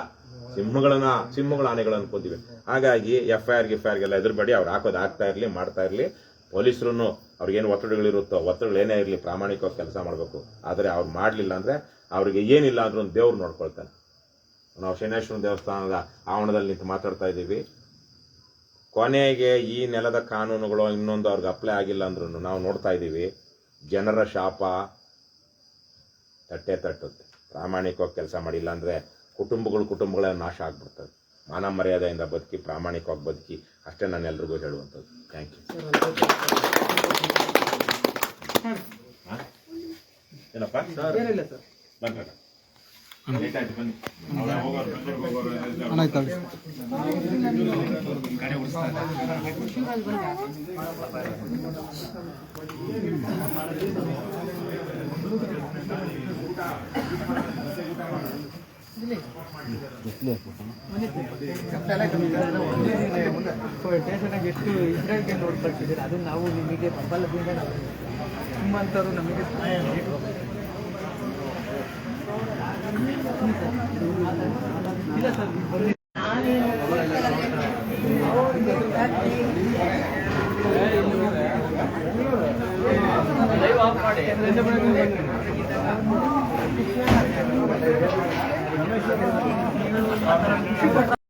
ಸಿಂಹಗಳ ಆನೆಗಳನ್ನು ಕೊಂದಿವೆ. ಹಾಗಾಗಿ ಎಫ್ಐಆರ್ಗೆಲ್ಲ ಎದುರುಬೇಡಿ. ಅವ್ರು ಹಾಕೋದು ಆಗ್ತಾ ಇರಲಿ, ಮಾಡ್ತಾ ಇರಲಿ. ಪೊಲೀಸರು ಅವ್ರಿಗೇನು ಒತ್ತಡಗಳಿರುತ್ತೋ, ಒತ್ತಡಗಳು ಏನೇ ಇರಲಿ, ಪ್ರಾಮಾಣಿಕವಾಗಿ ಕೆಲಸ ಮಾಡಬೇಕು. ಆದರೆ ಅವ್ರು ಮಾಡಲಿಲ್ಲ ಅಂದ್ರೆ ಅವ್ರಿಗೆ ಏನಿಲ್ಲ ಅಂದ್ರೂ ದೇವ್ರು ನೋಡ್ಕೊಳ್ತಾನೆ. ನಾವು ಶನೇಶ್ವರ ದೇವಸ್ಥಾನದ ಆವರಣದಲ್ಲಿ ನಿಂತು ಮಾತಾಡ್ತಾ ಇದ್ದೀವಿ. ಕೊನೆಗೆ ಈ ನೆಲದ ಕಾನೂನುಗಳು ಇನ್ನೊಂದು ಅವ್ರಿಗೆ ಅಪ್ಲೈ ಆಗಿಲ್ಲ ಅಂದ್ರೂ ನಾವು ನೋಡ್ತಾ ಇದ್ದೀವಿ, ಜನರ ಶಾಪ ತಟ್ಟುತ್ತೆ. ಪ್ರಾಮಾಣಿಕವಾಗಿ ಕೆಲಸ ಮಾಡಿಲ್ಲ ಅಂದರೆ ಕುಟುಂಬಗಳ ನಾಶ ಆಗ್ಬಿಡ್ತದೆ. ಮಾನ ಮರ್ಯಾದೆಯಿಂದ ಬದುಕಿ, ಪ್ರಾಮಾಣಿಕವಾಗಿ ಬದುಕಿ, ಅಷ್ಟೇ ನಾನು ಎಲ್ರಿಗೂ ಹೇಳುವಂಥದ್ದು. Thank you. ಏನಪ್ಪ ಏನಿಲ್ಲ ಸರ್. ಬಂದ್ರಣ್ಣ, ಲೇಟ್ ಆಯ್ತು, ಬನ್ನಿ. ಸ್ಟೇಷನಾಗ ಎಷ್ಟು ಇಸ್ರೇಲ್ಗೆ ನೋಡಿ ಕಳಿಸಿದ್ದೀರಿ, ಅದು ನಾವು ನಿಮಗೆ ಬೆಂಬಲದಿಂದ ನಾವು ನಿಮ್ಮಂಥವ್ರು ನಮಗೆ ಸಹಾಯ ಬೇಕು. ಇಲ್ಲ ಸರ್, ಬಂದು ಲೈವ್ ಆಫ್ ಮಾಡಿ.